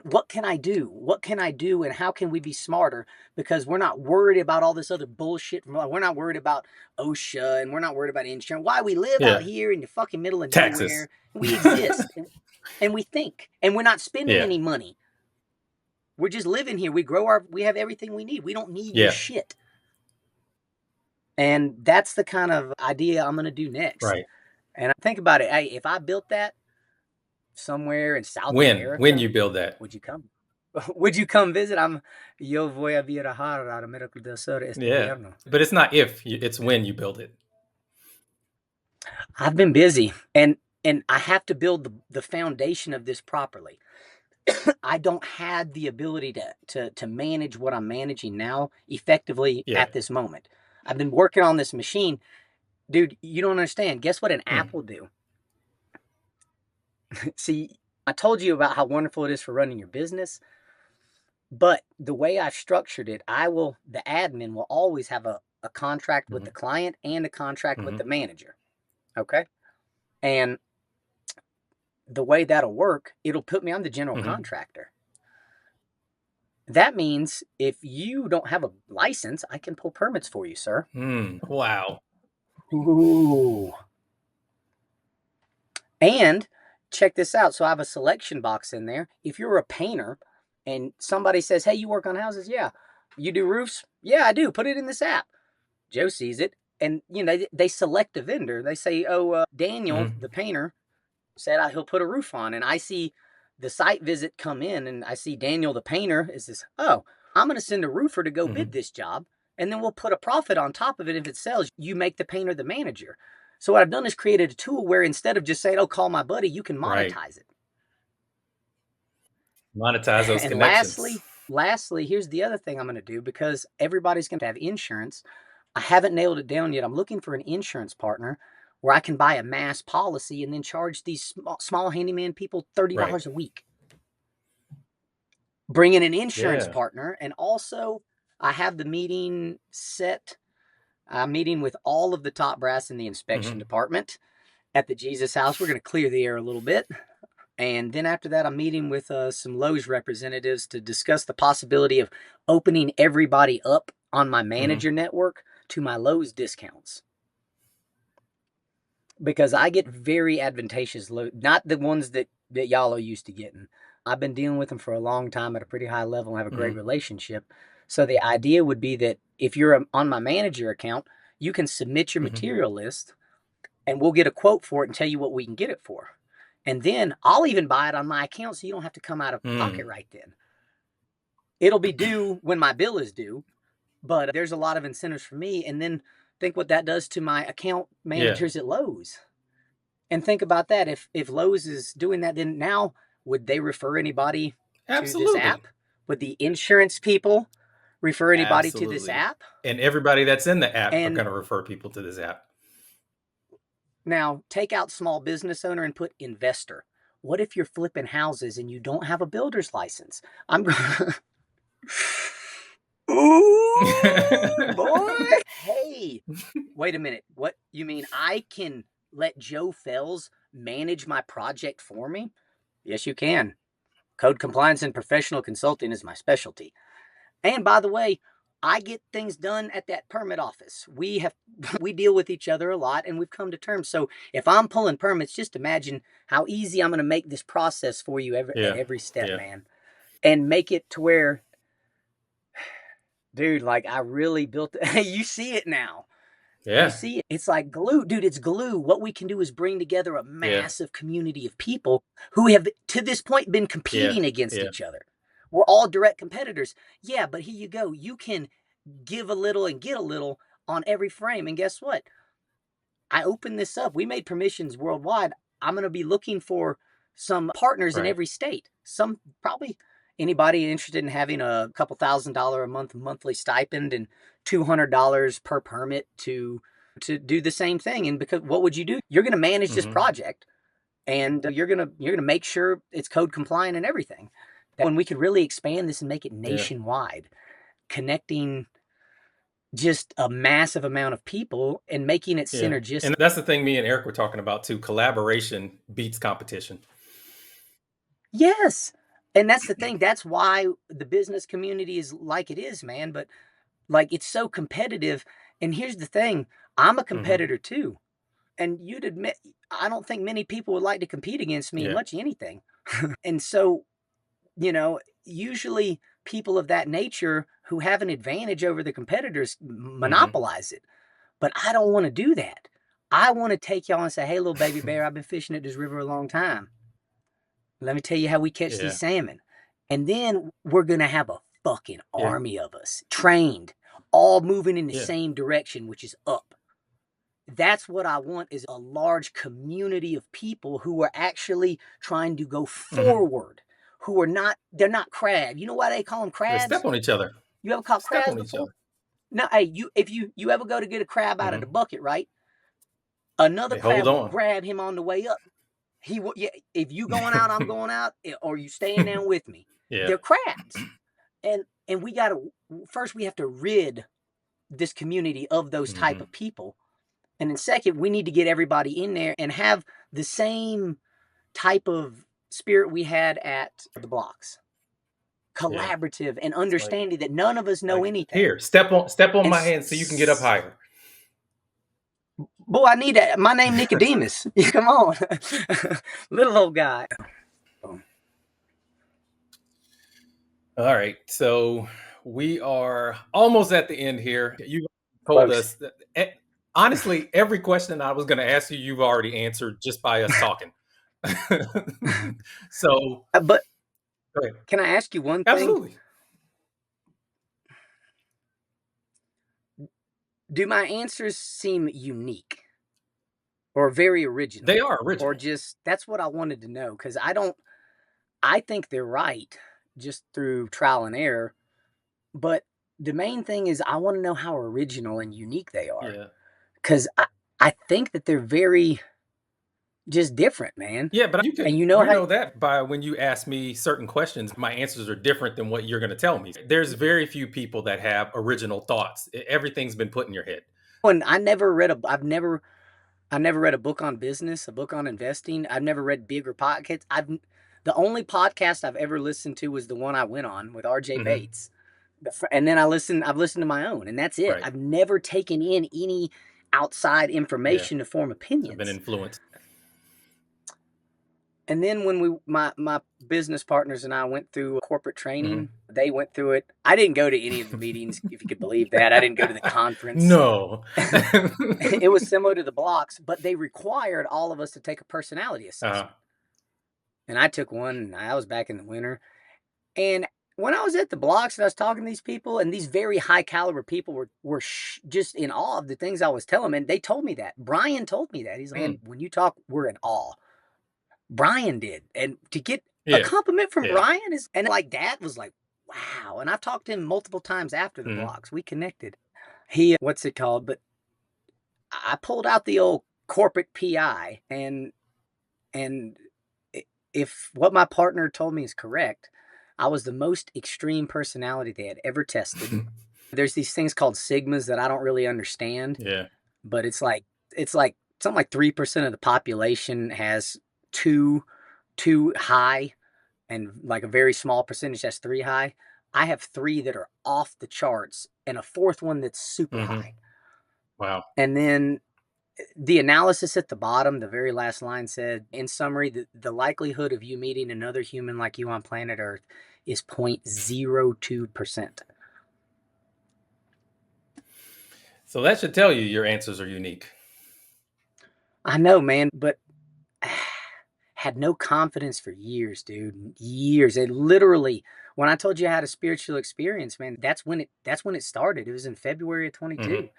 What can I do? What can I do? And how can we be smarter? Because we're not worried about all this other bullshit. We're not worried about OSHA and we're not worried about insurance. Why we live out here in the fucking middle of nowhere. We exist and we think and we're not spending any money. We're just living here. We have everything we need. We don't need your shit. And that's the kind of idea I'm going to do next. Right. And I think about it. Hey, if I built that somewhere in South America. When you build that, would you come? Would you come visit? Yo voy a viajar a América del Sur este invierno. But it's not if, it's when you build it. I've been busy and I have to build the foundation of this properly. I don't have the ability to manage what I'm managing now effectively at this moment. I've been working on this machine. Dude, you don't understand. Guess what an app will do? See, I told you about how wonderful it is for running your business, but the way I've structured it, the admin will always have a contract with the client and a contract with the manager. Okay. And the way that'll work, it'll put me on the general contractor. That means if you don't have a license, I can pull permits for you, sir. Wow. Ooh. And check this out. So I have a selection box in there. If you're a painter and somebody says, hey, you work on houses? Yeah. You do roofs? Yeah, I do. Put it in this app. Joe sees it. And, they select a vendor. They say, Daniel, the painter, said he'll put a roof on. And I see the site visit come in and I see Daniel, the painter, is this, I'm going to send a roofer to go bid this job. And then we'll put a profit on top of it. If it sells, you make the painter the manager. So what I've done is created a tool where instead of just saying, call my buddy, you can monetize it. Monetize those and connections. Lastly, here's the other thing I'm going to do, because everybody's going to have insurance. I haven't nailed it down yet. I'm looking for an insurance partner where I can buy a mass policy and then charge these small handyman people $30 a week. Bring in an insurance partner. And also, I have the meeting set. I'm meeting with all of the top brass in the inspection department at the Jesus House. We're going to clear the air a little bit. And then after that, I'm meeting with some Lowe's representatives to discuss the possibility of opening everybody up on my manager network to my Lowe's discounts. Because I get very advantageous, not the ones that y'all are used to getting. I've been dealing with them for a long time at a pretty high level and have a great relationship. So the idea would be that if you're on my manager account, you can submit your material list and we'll get a quote for it and tell you what we can get it for. And then I'll even buy it on my account so you don't have to come out of pocket right then. It'll be due when my bill is due, but there's a lot of incentives for me. And then think what that does to my account managers at Lowe's. And think about that. If Lowe's is doing that, then now would they refer anybody to this app? Would the insurance people refer anybody to this app? And everybody that's in the app are going to refer people to this app. Now, take out small business owner and put investor. What if you're flipping houses and you don't have a builder's license? I'm ooh, boy. Hey, wait a minute. What, you mean I can let Joe Fells manage my project for me? Yes, you can. Code compliance and professional consulting is my specialty. And by the way, I get things done at that permit office. We deal with each other a lot and we've come to terms. So if I'm pulling permits, just imagine how easy I'm going to make this process for you at every step, man. And make it to where, dude, like I really built it. You see it now. Yeah. You see it. It's like glue. Dude, it's glue. What we can do is bring together a massive community of people who have to this point been competing against each other. We're all direct competitors. Yeah, but here you go. You can give a little and get a little on every frame. And guess what? I opened this up. We made permissions worldwide. I'm going to be looking for some partners in every state. Some probably anybody interested in having a couple $1,000 a month monthly stipend and $200 per permit to do the same thing. And because what would you do? You're going to manage this project and you're going to make sure it's code compliant and everything. When we could really expand this and make it nationwide, connecting just a massive amount of people and making it synergistic. And that's the thing me and Eric were talking about too. Collaboration beats competition. Yes. And that's the thing. That's why the business community is like it is, man. But like, it's so competitive. And here's the thing. I'm a competitor too. And you'd admit, I don't think many people would like to compete against me in much anything. And so, usually people of that nature who have an advantage over the competitors monopolize it. But I don't want to do that. I want to take y'all and say, hey, little baby bear, I've been fishing at this river a long time. Let me tell you how we catch these salmon. And then we're going to have a fucking army of us trained, all moving in the same direction, which is up. That's what I want, is a large community of people who are actually trying to go forward, who are not, they're not crab. You know why they call them crabs? They step on each other. You ever caught crabs before? No, hey, if you ever go to get a crab out of the bucket, right? Another crab will grab him on the way up. If you going out, I'm going out, or you staying down with me. They're crabs. And we have to rid this community of those type of people. And then second, we need to get everybody in there and have the same type of spirit we had at the blocks. Collaborative and understanding that none of us know anything. Here, step on my hand so you can get up higher. Boy, I need that. My name Nicodemus. Come on. Little old guy. All right. So we are almost at the end here. You told Close. us that, honestly, every question I was going to ask you, you've already answered just by us talking. So, But go ahead. can I ask you one thing? Absolutely. Do my answers seem unique or very original? They are original. Or just, that's what I wanted to know, because I think they're right just through trial and error. But the main thing is I want to know how original and unique they are. Yeah. Because I think that they're very just different, man. Yeah, but you And know that by when you ask me certain questions, my answers are different than what you're going to tell me. There's very few people that have original thoughts. Everything's been put in your head. And I never read I've never read a book on business, a book on investing. I've never read bigger podcasts. The only podcast I've ever listened to was the one I went on with RJ Bates. And then I've listened to my own, and that's it. Right. I've never taken in any outside information to form opinions. I've been influenced. And then when my business partners and I went through corporate training, they went through it. I didn't go to any of the meetings, if you could believe that. I didn't go to the conference. No. It was similar to the blocks, but they required all of us to take a personality assessment. And I took one, and I was back in the winter. And when I was at the blocks and I was talking to these people, and these very high caliber people were just in awe of the things I was telling them. And they told me that. Brian told me that. He's like, man, when you talk, we're in awe. Brian did. And to get a compliment from Brian is, and like that was like, wow. And I've talked to him multiple times after the blocks. We connected. He, what's it called? But I pulled out the old corporate PI, and if what my partner told me is correct, I was the most extreme personality they had ever tested. There's these things called sigmas that I don't really understand. Yeah. But it's like something like 3% of the population has two high, and like a very small percentage has 3 high. I have 3 that are off the charts and a 4th one that's super high. Wow. And then the analysis at the bottom, the very last line said, in summary, the likelihood of you meeting another human like you on planet Earth is 0.02%. So that should tell you your answers are unique. I know, man, but had no confidence for years, dude. Years. It literally, when I told you I had a spiritual experience, man, that's when it started. It was in February of 22.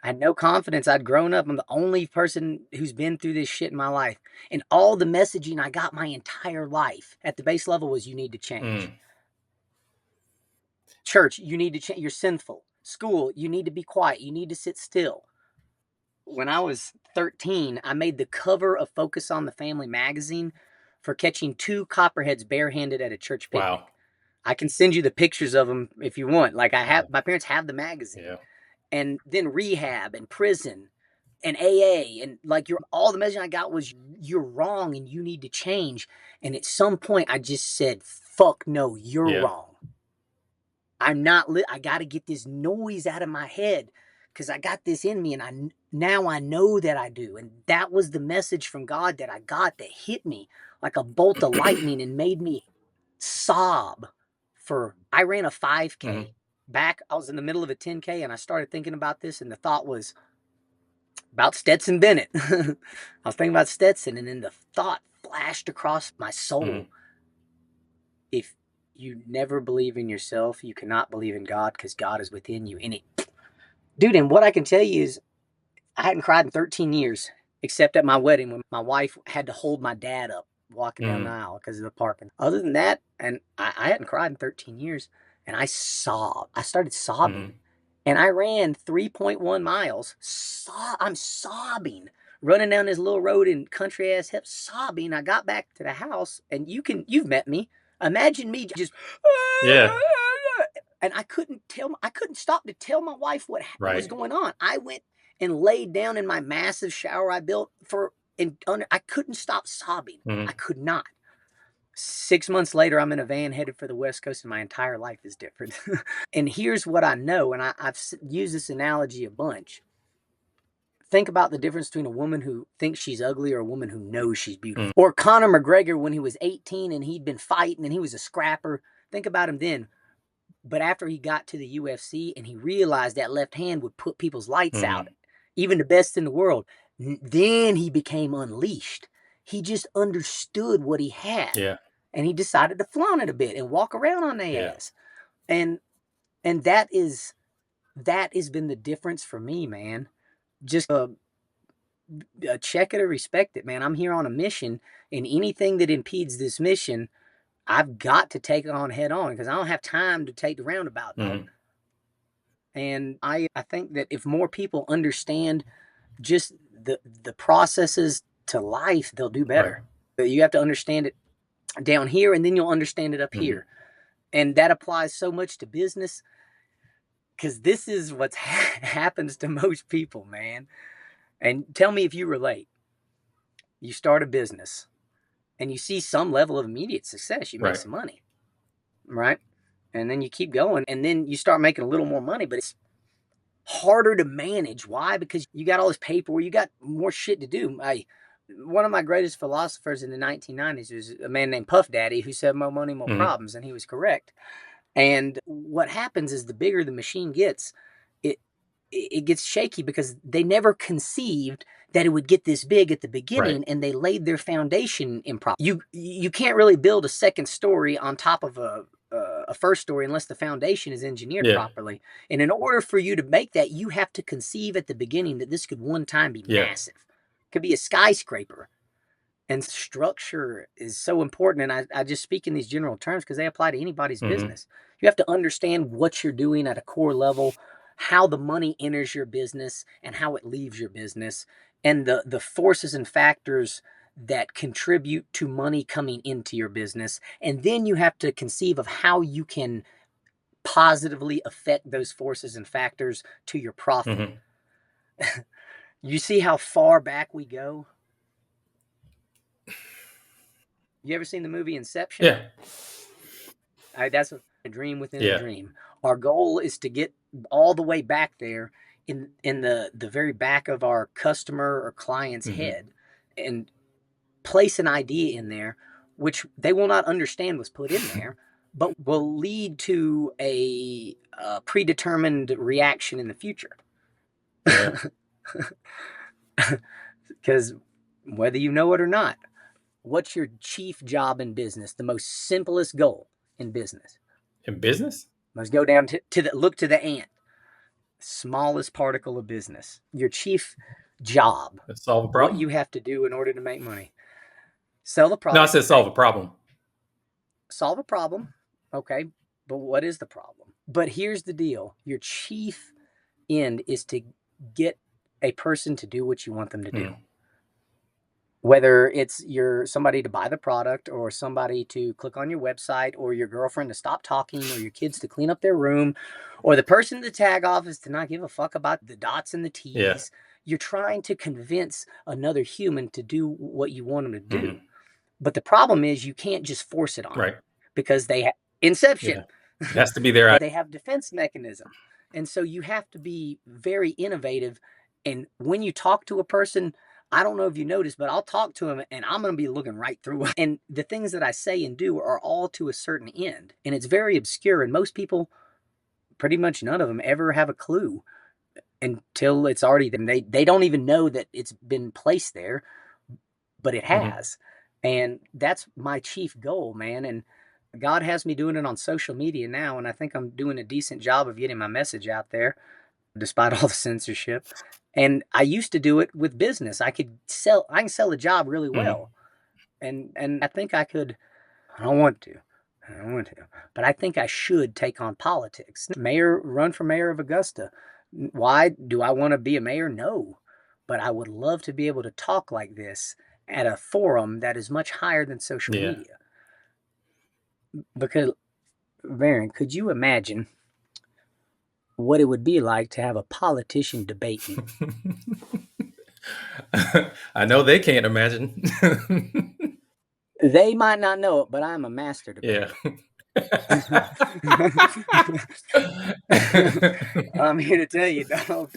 I had no confidence. I'd grown up. I'm the only person who's been through this shit in my life. And all the messaging I got my entire life at the base level was, you need to change. Church, you need to change. You're sinful. School, you need to be quiet. You need to sit still. When I was 13, I made the cover of Focus on the Family magazine for catching 2 copperheads barehanded at a church picnic. Wow. I can send you the pictures of them if you want. Like, my parents have the magazine. Yeah. And then rehab and prison and AA, and like all the messaging I got was, you're wrong and you need to change. And at some point I just said, fuck no, you're wrong. I'm not I got to get this noise out of my head, because I got this in me, and now I know that I do. And that was the message from God that I got, that hit me like a bolt of lightning and made me sob. I ran a 5K. Back, I was in the middle of a 10K, and I started thinking about this, and the thought was about Stetson Bennett. I was thinking about Stetson, and then the thought flashed across my soul. If you never believe in yourself, you cannot believe in God, because God is within you. And dude, and what I can tell you is, I hadn't cried in 13 years, except at my wedding when my wife had to hold my dad up walking down the aisle because of the parking. Other than that, and I hadn't cried in 13 years. And I sobbed. I started sobbing. And I ran 3.1 miles. I'm sobbing, running down this little road in country ass hip, sobbing. I got back to the house, and you've met me. Imagine me just, and I couldn't stop to tell my wife what was going on. I went and laid down in my massive shower I built I couldn't stop sobbing. I could not. 6 months later, I'm in a van headed for the West Coast, and my entire life is different. And here's what I know, and I've used this analogy a bunch. Think about the difference between a woman who thinks she's ugly or a woman who knows she's beautiful. Or Conor McGregor when he was 18 and he'd been fighting and he was a scrapper. Think about him then. But after he got to the UFC and he realized that left hand would put people's lights out, even the best in the world, then he became unleashed. He just understood what he had. Yeah. And he decided to flaunt it a bit and walk around on their ass. And that has been the difference for me, man. Just check it or respect it, man. I'm here on a mission, and anything that impedes this mission, I've got to take it on head on because I don't have time to take the roundabout. And I think that if more people understand just the processes to life, they'll do better. But you have to understand it down here, and then you'll understand it up here. And that applies so much to business because this is what happens to most people, man. And tell me if you relate. You start a business and you see some level of immediate success. You make some money, right? And then you keep going and then you start making a little more money, but it's harder to manage. Why? Because you got all this paperwork, you got more shit to do. One of my greatest philosophers in the 1990s was a man named Puff Daddy who said more money, more problems, and he was correct. And what happens is the bigger the machine gets, it gets shaky because they never conceived that it would get this big at the beginning, and they laid their foundation improperly. You can't really build a second story on top of a first story unless the foundation is engineered properly. And in order for you to make that, you have to conceive at the beginning that this could one time be massive. It could be a skyscraper. And structure is so important. And I just speak in these general terms because they apply to anybody's business. You have to understand what you're doing at a core level, how the money enters your business and how it leaves your business, and the forces and factors that contribute to money coming into your business. And then you have to conceive of how you can positively affect those forces and factors to your profit. You see how far back we go? You ever seen the movie Inception? Yeah. That's a dream within a dream. Our goal is to get all the way back there in the very back of our customer or client's head and place an idea in there, which they will not understand was put in there, but will lead to a predetermined reaction in the future. Because whether you know it or not, what's your chief job in business? The most simplest goal in business. In business? Let's go down to look to the ant. Smallest particle of business. Your chief job. Let's solve a problem. What you have to do in order to make money. Sell the product. No, I said solve a problem. Solve a problem. Okay. But what is the problem? But here's the deal. Your chief end is to get a person to do what you want them to do. Whether it's somebody to buy the product or somebody to click on your website or your girlfriend to stop talking or your kids to clean up their room or the person at the tag office to not give a fuck about the dots and the T's. You're trying to convince another human to do what you want them to do. But the problem is you can't just force it on them because they have inception. It has to be their idea. They have defense mechanism. And so you have to be very innovative. And when you talk to a person, I don't know if you noticed, but I'll talk to him and I'm going to be looking right through him. And the things that I say and do are all to a certain end. And it's very obscure. And most people, pretty much none of them ever have a clue until it's already them. They don't even know that it's been placed there, but it has. And that's my chief goal, man. And God has me doing it on social media now. And I think I'm doing a decent job of getting my message out there, despite all the censorship. And I used to do it with business. I can sell a job really well. And I think I could, I don't want to, but I think I should take on politics. Run for mayor of Augusta. Why do I want to be a mayor? No, but I would love to be able to talk like this at a forum that is much higher than social media. Because, Baron, could you imagine what it would be like to have a politician debate me? I know they can't imagine. They might not know it, but I'm a master debater. I'm here to tell you, dog.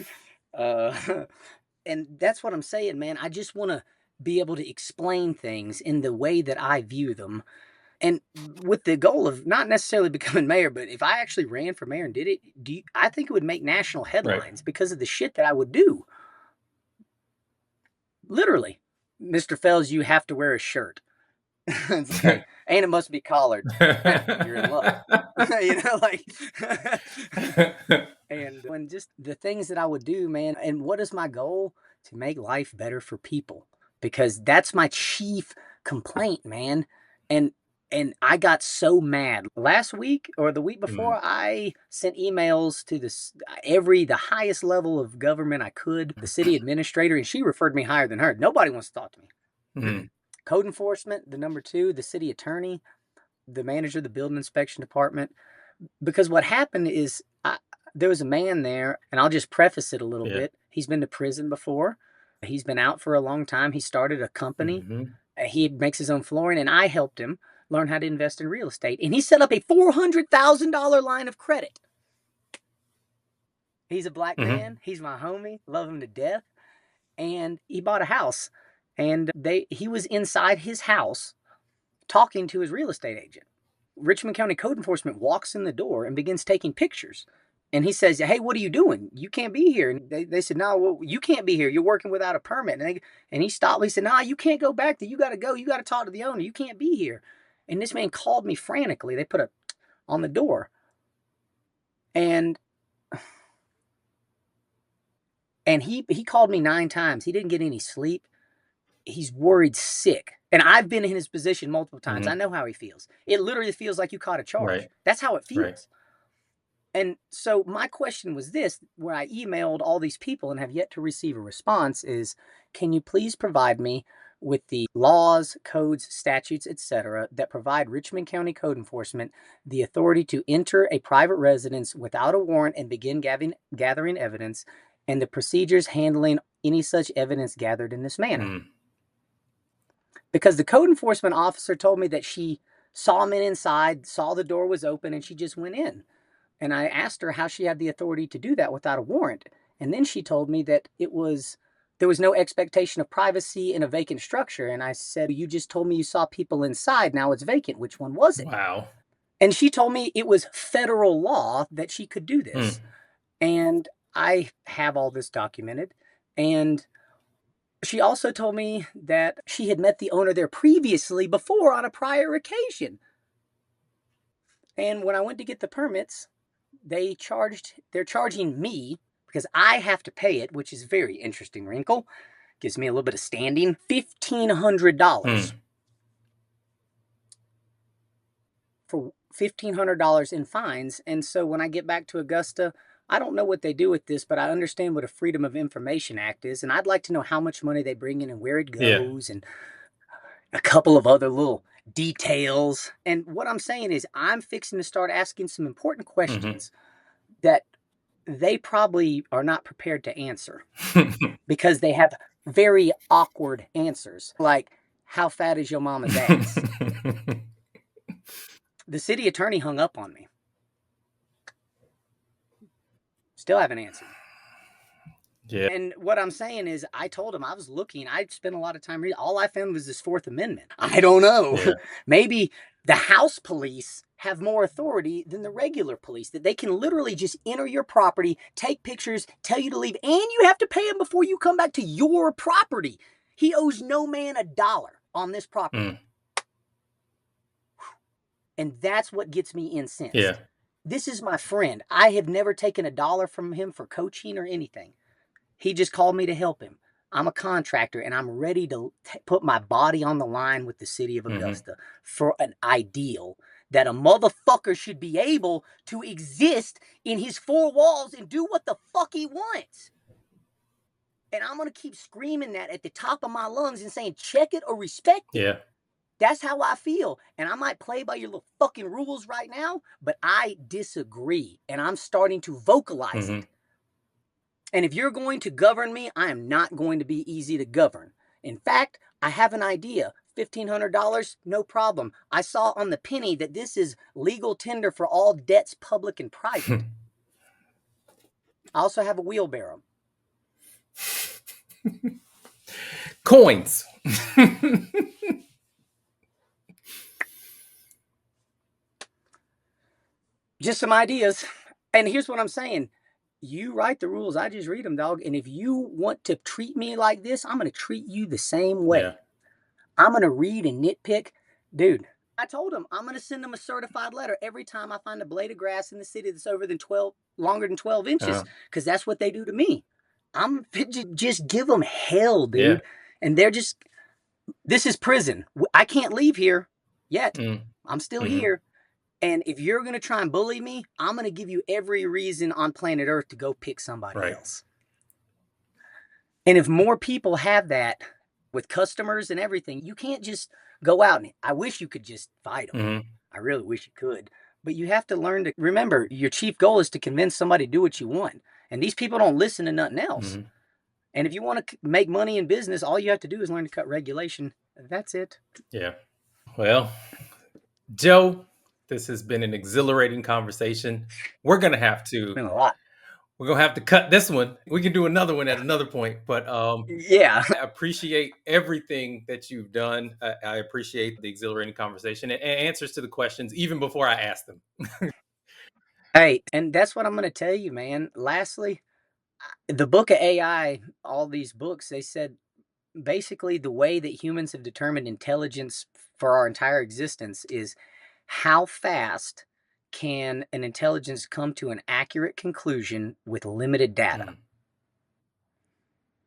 And that's what I'm saying, man. I just want to be able to explain things in the way that I view them. And with the goal of not necessarily becoming mayor, but if I actually ran for mayor and did it, I think it would make national headlines because of the shit that I would do. Literally, Mr. Fells, you have to wear a shirt. It's like, and it must be collared. You're in luck. Like, and when just the things that I would do, man. And what is my goal? To make life better for people, because that's my chief complaint, man. And I got so mad last week or the week before. I sent emails to the highest level of government I could, the city administrator, and she referred me higher than her. Nobody wants to talk to me. Code enforcement, the number 2, the city attorney, the manager of the building inspection department. Because what happened is there was a man there, and I'll just preface it a little bit. He's been to prison before. He's been out for a long time. He started a company. He makes his own flooring, and I helped him learn how to invest in real estate. And he set up a $400,000 line of credit. He's a black man. He's my homie. Love him to death. And he bought a house. And he was inside his house talking to his real estate agent. Richmond County Code Enforcement walks in the door and begins taking pictures. And he says, "Hey, what are you doing? You can't be here." And they said, "No, well, you can't be here. You're working without a permit." And he stopped. He said, "No, you can't go back there. You got to go. You got to talk to the owner. You can't be here." And this man called me frantically. They put on the door. And he called me 9 times. He didn't get any sleep. He's worried sick. And I've been in his position multiple times. I know how he feels. It literally feels like you caught a charge. Right. That's how it feels. Right. And so my question was this, where I emailed all these people and have yet to receive a response, is, can you please provide me with the laws, codes, statutes, etc., that provide Richmond County Code Enforcement the authority to enter a private residence without a warrant and begin gathering evidence, and the procedures handling any such evidence gathered in this manner? Because the code enforcement officer told me that she saw men inside, saw the door was open, and she just went in. And I asked her how she had the authority to do that without a warrant. And then she told me that there was no expectation of privacy in a vacant structure. And I said, "You just told me you saw people inside. Now it's vacant. Which one was it?" Wow. And she told me it was federal law that she could do this. And I have all this documented. And she also told me that she had met the owner there previously before on a prior occasion. And when I went to get the permits, they're charging me, because I have to pay it, which is a very interesting wrinkle. Gives me a little bit of standing. $1,500 for $1,500 in fines. And so when I get back to Augusta, I don't know what they do with this, but I understand what a Freedom of Information Act is, and I'd like to know how much money they bring in and where it goes, and a couple of other little details. And what I'm saying is, I'm fixing to start asking some important questions that they probably are not prepared to answer because they have very awkward answers, like, "How fat is your mama's ass?" The city attorney hung up on me. Still haven't answered. Yeah. And what I'm saying is, I told him I was looking. I spent a lot of time reading. All I found was this 4th Amendment. I don't know. Yeah. Maybe the House police have more authority than the regular police, that they can literally just enter your property, take pictures, tell you to leave, and you have to pay him before you come back to your property. He owes no man $1 on this property. And that's what gets me incensed. Yeah. This is my friend. I have never taken $1 from him for coaching or anything. He just called me to help him. I'm a contractor, and I'm ready to put my body on the line with the city of Augusta for an ideal that a motherfucker should be able to exist in his 4 walls and do what the fuck he wants. And I'm going to keep screaming that at the top of my lungs and saying, check it or respect it. Yeah. That's how I feel. And I might play by your little fucking rules right now, but I disagree. And I'm starting to vocalize it. And if you're going to govern me, I am not going to be easy to govern. In fact, I have an idea. $1,500, no problem. I saw on the penny that this is legal tender for all debts, public and private. I also have a wheelbarrow. Coins. Just some ideas. And here's what I'm saying. You write the rules, I just read them, dog. And if you want to treat me like this, I'm going to treat you the same way. Yeah. I'm going to read and nitpick. Dude, I told him I'm going to send them a certified letter every time I find a blade of grass in the city that's longer than 12 inches, because that's what they do to me. I'm just give them hell, dude. Yeah. And they're just, this is prison. I can't leave here yet. I'm still here. And if you're going to try and bully me, I'm going to give you every reason on planet Earth to go pick somebody else. And if more people have that with customers and everything, you can't just go out and I wish you could just fight them. I really wish you could. But you have to learn to remember your chief goal is to convince somebody to do what you want. And these people don't listen to nothing else. And if you want to make money in business, all you have to do is learn to cut regulation. That's it. Yeah. Well, Joe, this has been an exhilarating conversation. We're going to have to. It's been a lot. We're going to have to cut this one. We can do another one at another point. But yeah, I appreciate everything that you've done. I appreciate the exhilarating conversation and answers to the questions even before I asked them. Hey, and that's what I'm going to tell you, man. Lastly, the book of AI, all these books, they said basically the way that humans have determined intelligence for our entire existence is how fast can an intelligence come to an accurate conclusion with limited data.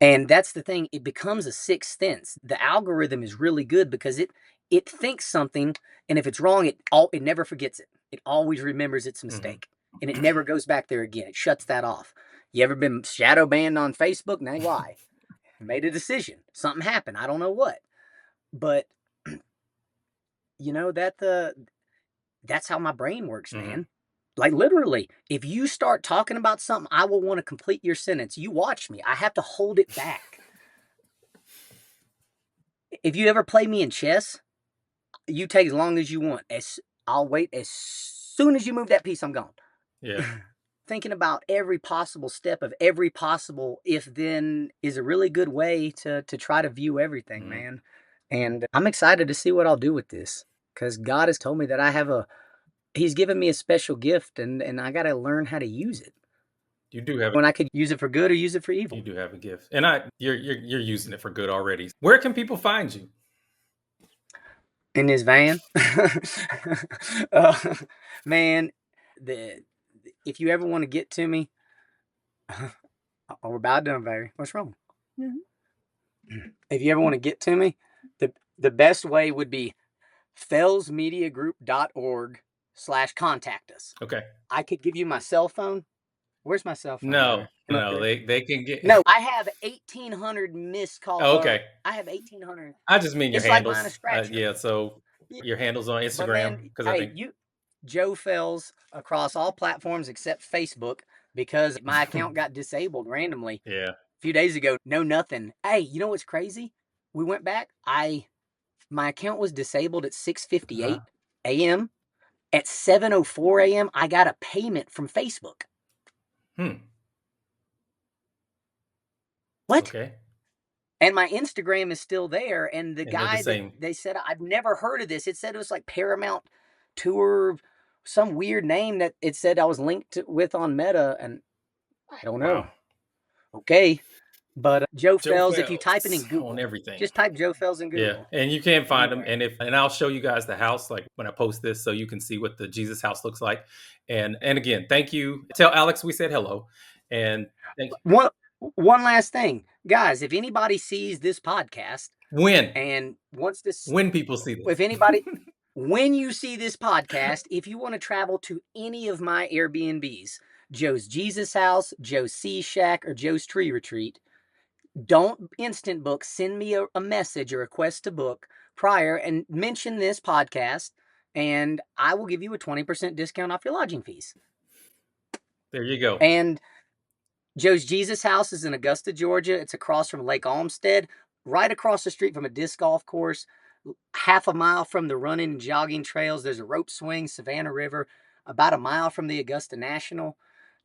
And that's the thing. It becomes a sixth sense. The algorithm is really good because it thinks something, and if it's wrong, it never forgets it. It always remembers its mistake, and it never goes back there again. It shuts that off. You ever been shadow banned on Facebook? Now why? Made a decision. Something happened. I don't know what. But you know that's how my brain works, man. Like literally, if you start talking about something, I will want to complete your sentence. You watch me. I have to hold it back. If you ever play me in chess, you take as long as you want. I'll wait as soon as you move that piece, I'm gone. Yeah. Thinking about every possible step of every possible if-then is a really good way to try to view everything, man. And I'm excited to see what I'll do with this because God has told me that He's given me a special gift and I got to learn how to use it. You do have when I could use it for good or use it for evil. You do have a gift, and you're using it for good already. Where can people find you? In this van, man. If you ever want to get to me, we're about done, baby. What's wrong? If you ever want to get to me, the best way would be fellsmediagroup.org/contact us. Okay. I could give you my cell phone. Where's my cell phone? No, they can get. No, I have 1,800 missed calls. Oh, okay. I have 1,800. I just mean your it's handles. Like mine, a scratcher. Yeah, so your handles on Instagram. Because I think Joe Fells across all platforms except Facebook because my account got disabled randomly. Yeah. A few days ago, no nothing. Hey, you know what's crazy? We went back. My account was disabled at 6:58 a.m. At 7:04 a.m., I got a payment from Facebook. What? Okay. And my Instagram is still there. And the guy, they said, I've never heard of this. It said it was like Paramount Tour, some weird name that it said I was linked with on Meta. And I don't know. Wow. Okay. But Joe Fells, if you type it in Google, on everything, just type Joe Fells in Google. Yeah, and you can find them. And I'll show you guys the house, like when I post this, so you can see what the Jesus house looks like. And again, thank you. Tell Alex we said hello. And thank you. One last thing, guys. If anybody sees this podcast, and wants to, when people see this, if anybody, when you see this podcast, if you want to travel to any of my Airbnbs, Joe's Jesus House, Joe's Sea Shack, or Joe's Tree Retreat. Don't instant book. Send me a message or request to book prior and mention this podcast, and I will give you a 20% discount off your lodging fees. There you go. And Joe's Jesus House is in Augusta, Georgia. It's across from Lake Olmsted, right across the street from a disc golf course, half a mile from the running and jogging trails. There's a rope swing, Savannah River, about a mile from the Augusta National.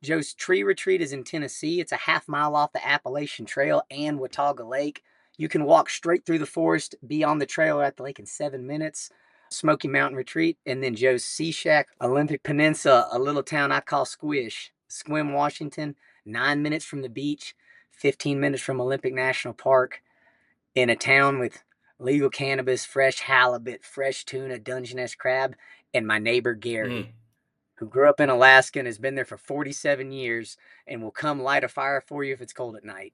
Joe's tree retreat is in Tennessee. It's a half mile off the Appalachian Trail and Watauga Lake. You can walk straight through the forest, be on the trail or at the lake in 7 minutes. Smoky Mountain Retreat, and then Joe's Sea Shack, Olympic Peninsula, a little town I call Squish, Sequim, Washington, 9 minutes from the beach, 15 minutes from Olympic National Park, in a town with legal cannabis, fresh halibut, fresh tuna, Dungeness crab, and my neighbor Gary, who grew up in Alaska and has been there for 47 years and will come light a fire for you if it's cold at night.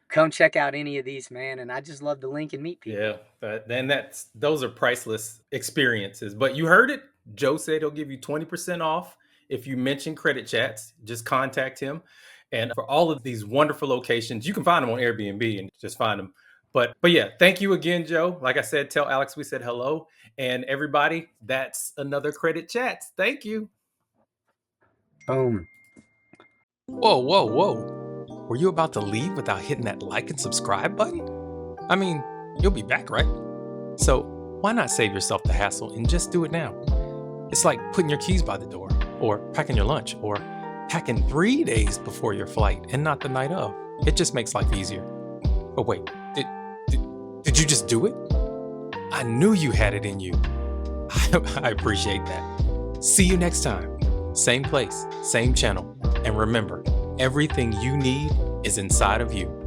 Come check out any of these, man. And I just love to link and meet people. Yeah, and those are priceless experiences. But you heard it. Joe said he'll give you 20% off if you mention Credit Chats. Just contact him. And for all of these wonderful locations, you can find them on Airbnb and just find them. But yeah, thank you again, Joe. Like I said, tell Alex we said hello. And everybody, that's another Credit Chats. Thank you. Boom. Whoa, whoa, whoa. Were you about to leave without hitting that like and subscribe button? I mean, you'll be back, right? So why not save yourself the hassle and just do it now? It's like putting your keys by the door, or packing your lunch, or packing 3 days before your flight and not the night of. It just makes life easier. Oh wait, did you just do it? I knew you had it in you. I appreciate that. See you next time. Same place, same channel. And remember, everything you need is inside of you.